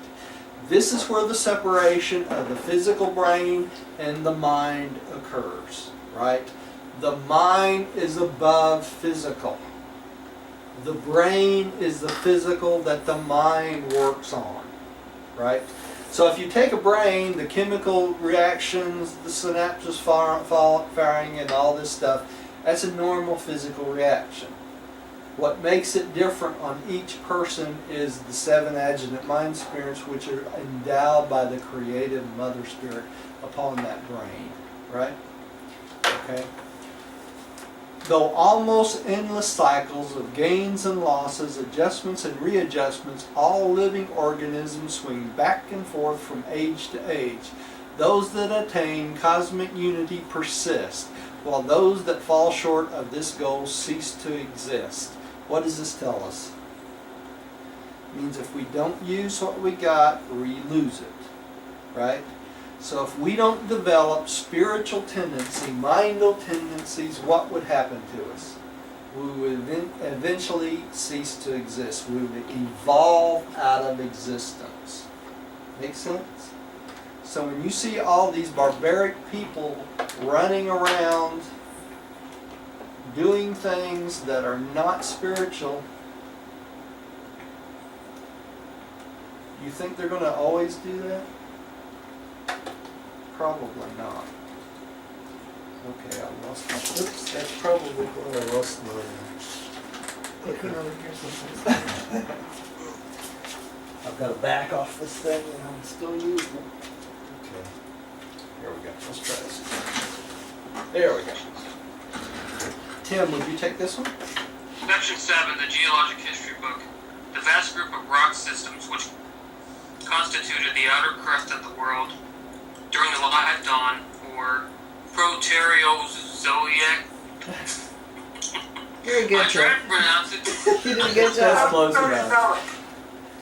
This is where the separation of the physical brain and the mind occurs, right? The mind is above physical. The brain is the physical that the mind works on, right? So if you take a brain, the chemical reactions, the synapses firing and all this stuff, that's a normal physical reaction. What makes it different on each person is the 7 adjutant mind spirits, which are endowed by the creative mother spirit upon that brain, right? Okay. Though almost endless cycles of gains and losses, adjustments and readjustments, all living organisms swing back and forth from age to age. Those that attain cosmic unity persist, while those that fall short of this goal cease to exist. What does this tell us? It means if we don't use what we got, we lose it, right? So if we don't develop spiritual tendency, mindal tendencies, what would happen to us? We would eventually cease to exist. We would evolve out of existence. Make sense? So when you see all these barbaric people running around doing things that are not spiritual, you think they're going to always do that? Probably not. Okay, I lost my... Oops, that's probably where I lost my... Looking over here someplace. I've got to back off this thing and I'm still using it. Okay. Here we go. Let's try this. There we go. Tim, would you take this one? Section 7, the Geologic History Book. The vast group of rock systems which constituted the outer crust of the world during the live dawn, or Proterozoic. You're a good I tried to pronounce it. You did a good That's job. close enough.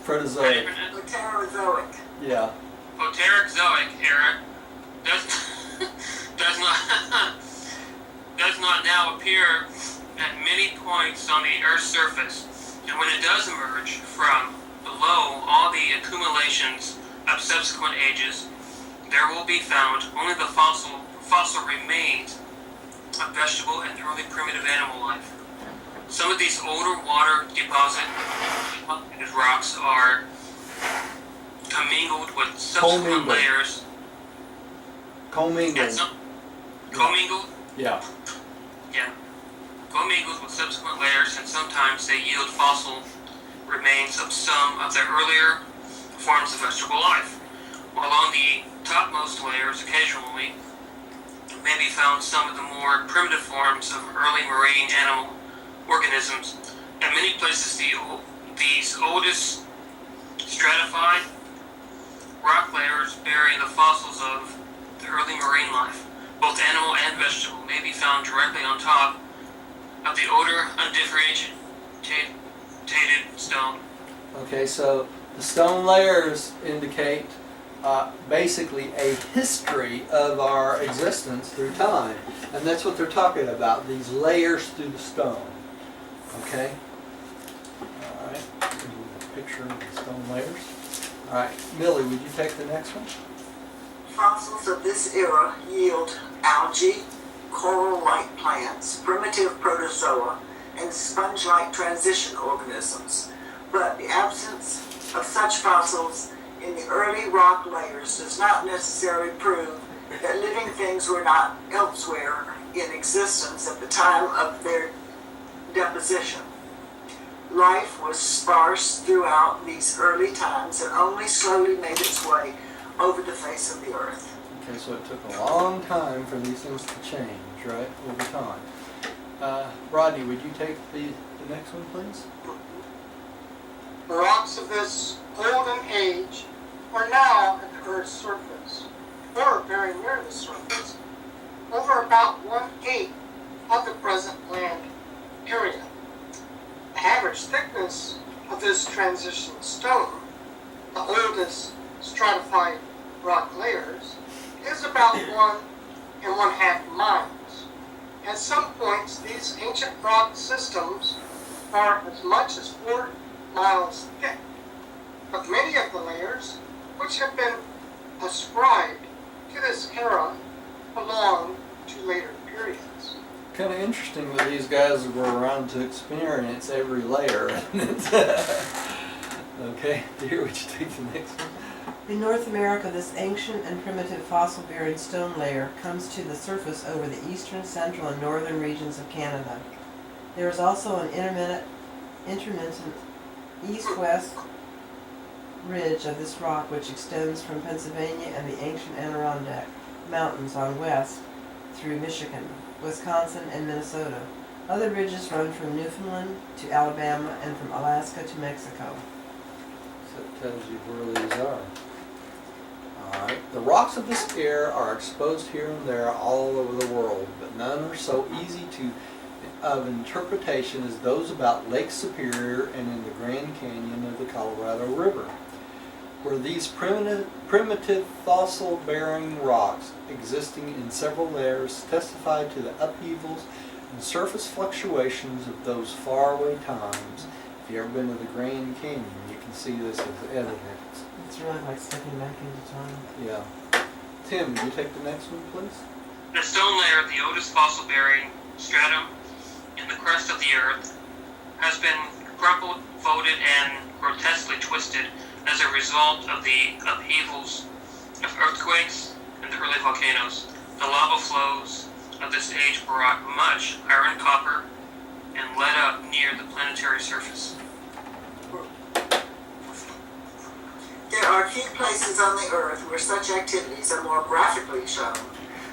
Proterozoic. Protozoic. Proterozoic. Yeah. Proterozoic era does not now appear at many points on the Earth's surface, and when it does emerge from below all the accumulations of subsequent ages, there will be found only the fossil remains of vegetable and early primitive animal life. Some of these older water deposit rocks are commingled with subsequent layers. Commingled. Commingled? Yeah. Yeah. Commingled with subsequent layers, and sometimes they yield fossil remains of some of the earlier forms of vegetable life. While on the topmost layers, occasionally, may be found some of the more primitive forms of early marine animal organisms. In many places, these oldest stratified rock layers bury the fossils of the early marine life. Both animal and vegetable may be found directly on top of the older, undifferentiated stone. Okay, so the stone layers indicate basically a history of our existence through time. And that's what they're talking about, these layers through the stone. Okay? Alright, here's a picture of the stone layers. Alright, Millie, would you take the next one? Fossils of this era yield algae, coral-like plants, primitive protozoa, and sponge-like transition organisms. But the absence of such fossils in the early rock layers does not necessarily prove that living things were not elsewhere in existence at the time of their deposition. Life was sparse throughout these early times and only slowly made its way over the face of the earth. Okay, so it took a long time for these things to change, right, over time. Rodney, would you take the next one, please? The rocks of this golden age are now at the Earth's surface, or very near the surface, over about 1/8 of the present land area. The average thickness of this transition stone, the oldest stratified rock layers, is about 1.5 miles. At some points, these ancient rock systems are as much as 4 miles thick. But many of the layers, which have been ascribed to this era, belong to later periods. Kind of interesting that these guys were around to experience every layer, isn't it? Okay, dear, would you take the next one? In North America, this ancient and primitive fossil-buried stone layer comes to the surface over the eastern, central, and northern regions of Canada. There is also an intermittent east-west ridge of this rock which extends from Pennsylvania and the ancient Adirondack Mountains on west through Michigan, Wisconsin, and Minnesota. Other ridges run from Newfoundland to Alabama and from Alaska to Mexico. So it tells you where these are. Alright, the rocks of this era are exposed here and there all over the world, but none are so easy of interpretation as those about Lake Superior and in the Grand Canyon of the Colorado River, where these primitive fossil-bearing rocks, existing in several layers, testify to the upheavals and surface fluctuations of those faraway times. If you've ever been to the Grand Canyon, you can see this as evidence. It's really like stepping back into time. Yeah. Tim, will you take the next one, please? The stone layer, the oldest fossil-bearing stratum in the crust of the Earth, has been crumpled, folded, and grotesquely twisted as a result of the upheavals of earthquakes and the early volcanoes. The lava flows of this age brought much iron, copper, and lead up near the planetary surface. There are few places on the Earth where such activities are more graphically shown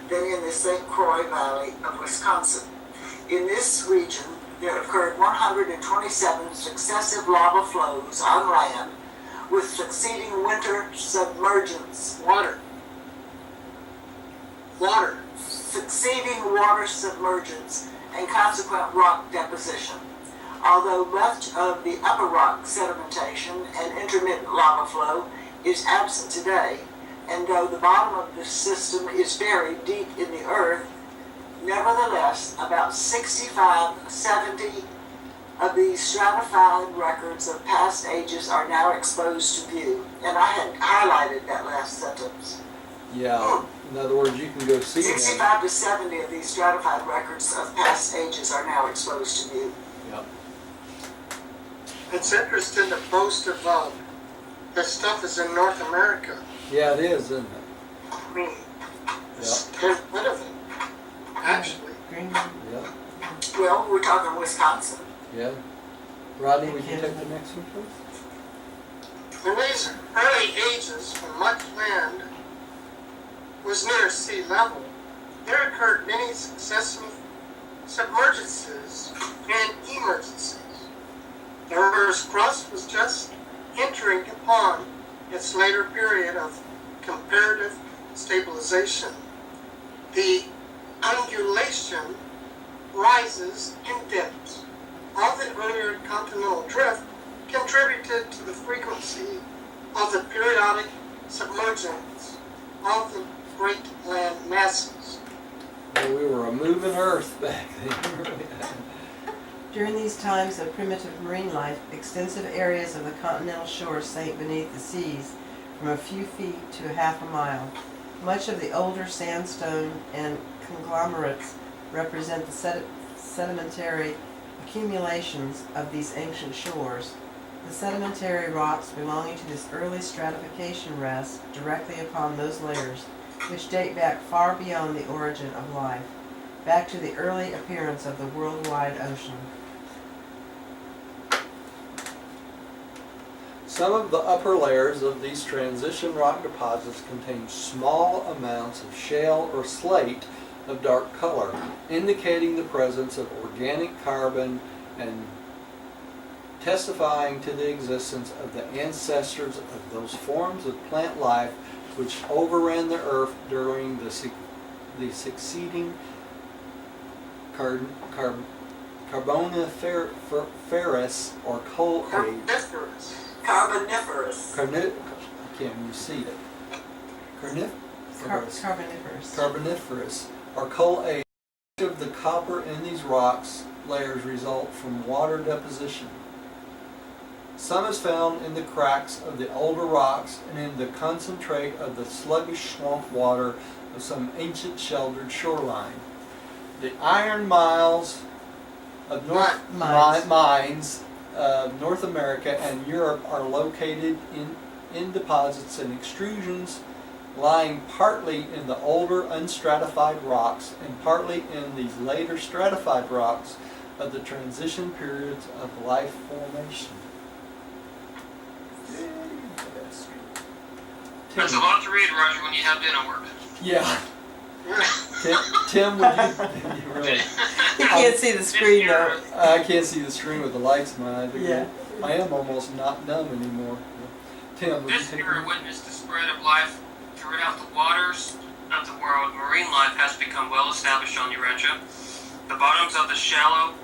than in the St. Croix Valley of Wisconsin. In this region, there occurred 127 successive lava flows on land with succeeding winter submergence. Succeeding water submergence and consequent rock deposition. Although much of the upper rock sedimentation and intermittent lava flow is absent today, and though the bottom of the system is buried deep in the earth, nevertheless, about 65-70 of these stratified records of past ages are now exposed to view. And I had highlighted that last sentence. Yeah, in other words, you can go see them. 65 to 70 of these stratified records of past ages are now exposed to view. Yep. It's interesting to boast of this stuff is in North America. Yeah, it is, isn't it? I mean, Yep. there's rid of it, actually. Greenland. Yep. Well, we're talking Wisconsin. Yeah. Rodney, would you take the next one, please? In these early ages, when much land was near sea level, there occurred many successive submergences and emergencies. The Earth's crust was just entering upon its later period of comparative stabilization. The undulation rises and dips. All the earlier continental drift contributed to the frequency of the periodic submergence of the great land masses. Well, we were a moving earth back then. During these times of primitive marine life, extensive areas of the continental shore sank beneath the seas from a few feet to a half a mile. Much of the older sandstone and conglomerates represent the sedimentary accumulations of these ancient shores. The sedimentary rocks belonging to this early stratification rest directly upon those layers, which date back far beyond the origin of life, back to the early appearance of the worldwide ocean. Some of the upper layers of these transition rock deposits contain small amounts of shale or slate of dark color, indicating the presence of organic carbon and testifying to the existence of the ancestors of those forms of plant life which overran the earth during the succeeding Carboniferous or coal age. Carboniferous. I can't even see it. Carboniferous. Carboniferous or coal age. Much of the copper in these rocks layers result from water deposition. Some is found in the cracks of the older rocks and in the concentrate of the sluggish swamp water of some ancient sheltered shoreline. The iron mines of North America and Europe are located in deposits and extrusions lying partly in the older unstratified rocks and partly in these later stratified rocks of the transition periods of life formation. That's a lot to read, Roger, when you have dinner work. Yeah. Tim, would you really? You can't see the screen though. I can't see the screen with the lights in my eyes. Yeah. I am almost not numb anymore. Tim, would you This take era witnessed the spread of life throughout the waters of the world. Marine life has become well established on Urantia. The bottoms of the shallow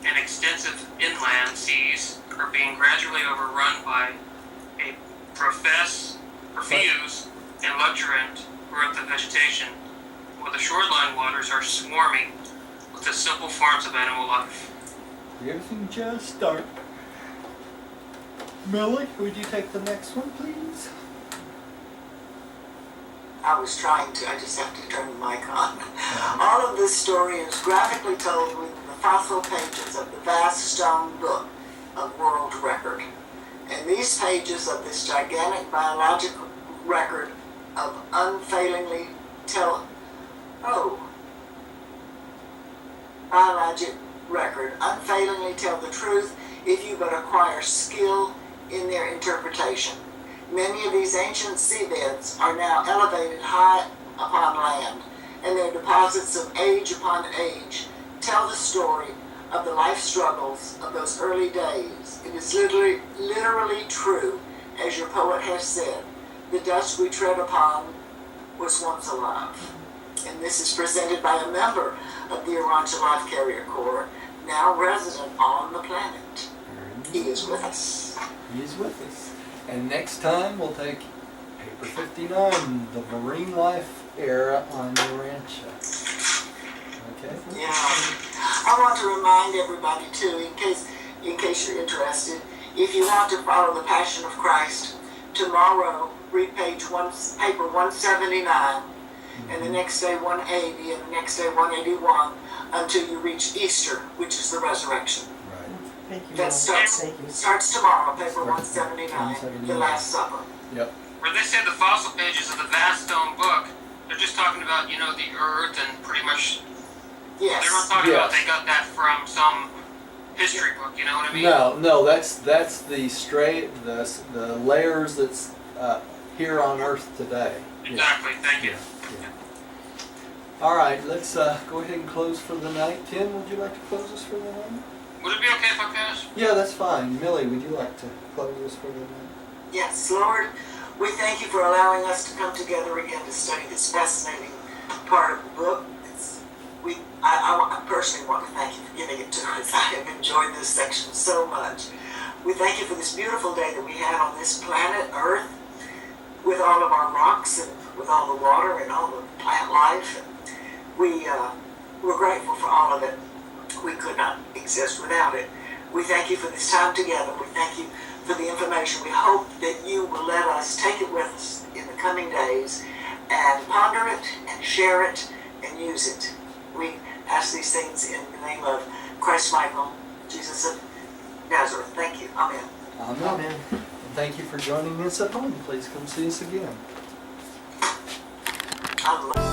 and extensive inland seas are being gradually overrun by a profuse and luxuriant growth of vegetation, while the shoreline waters are swarming with the simple forms of animal life. Everything just start. Millie, would you take the next one, please? I was trying to, I just have to turn the mic on. All of this story is graphically told within the fossil pages of the vast stone book of world record. And these pages of this gigantic biological record of biologic record unfailingly tell the truth if you but acquire skill in their interpretation. Many of these ancient seabeds are now elevated high upon land, and their deposits of age upon age tell the story of the life struggles of those early days. It is literally true, as your poet has said, the dust we tread upon was once alive. And this is presented by a member of the Urantia Life Carrier Corps, now resident on the planet. He is with us. He is with us. And next time we'll take paper 59, the marine life era on Urantia. Okay? Yeah. I want to remind everybody too, in case you're interested, if you want to follow the Passion of Christ, tomorrow read paper 179, and the next day 180, and the next day 181, until you reach Easter, which is the resurrection. Thank you. That Thank you. starts tomorrow, paper 179, the Last Supper. Yep. Where they say the fossil pages of the vast stone book, they're just talking about, the earth and pretty much, Yes. they're not talking about Yes. they got that from some history book, you know what I mean? No, that's the layers that's here on Earth today. Exactly, thank you. Yeah. All right, let's go ahead and close for the night. Tim, would you like to close us for the night? Would it be okay if I pass? Yeah, that's fine. Millie, would you like to close us for the night? Yes, Lord, we thank you for allowing us to come together again to study this fascinating part of the book. I personally want to thank you for giving it to us. I have enjoyed this section so much. We thank you for this beautiful day that we had on this planet, Earth, with all of our rocks and with all the water and all the plant life. We're grateful for all of it. We could not exist without it. We thank you for this time together. We thank you for the information. We hope that you will let us take it with us in the coming days and ponder it and share it and use it. We ask these things in the name of Christ Michael, Jesus of Nazareth. Thank you. Amen. Amen. And thank you for joining us at home. Please come see us again. I love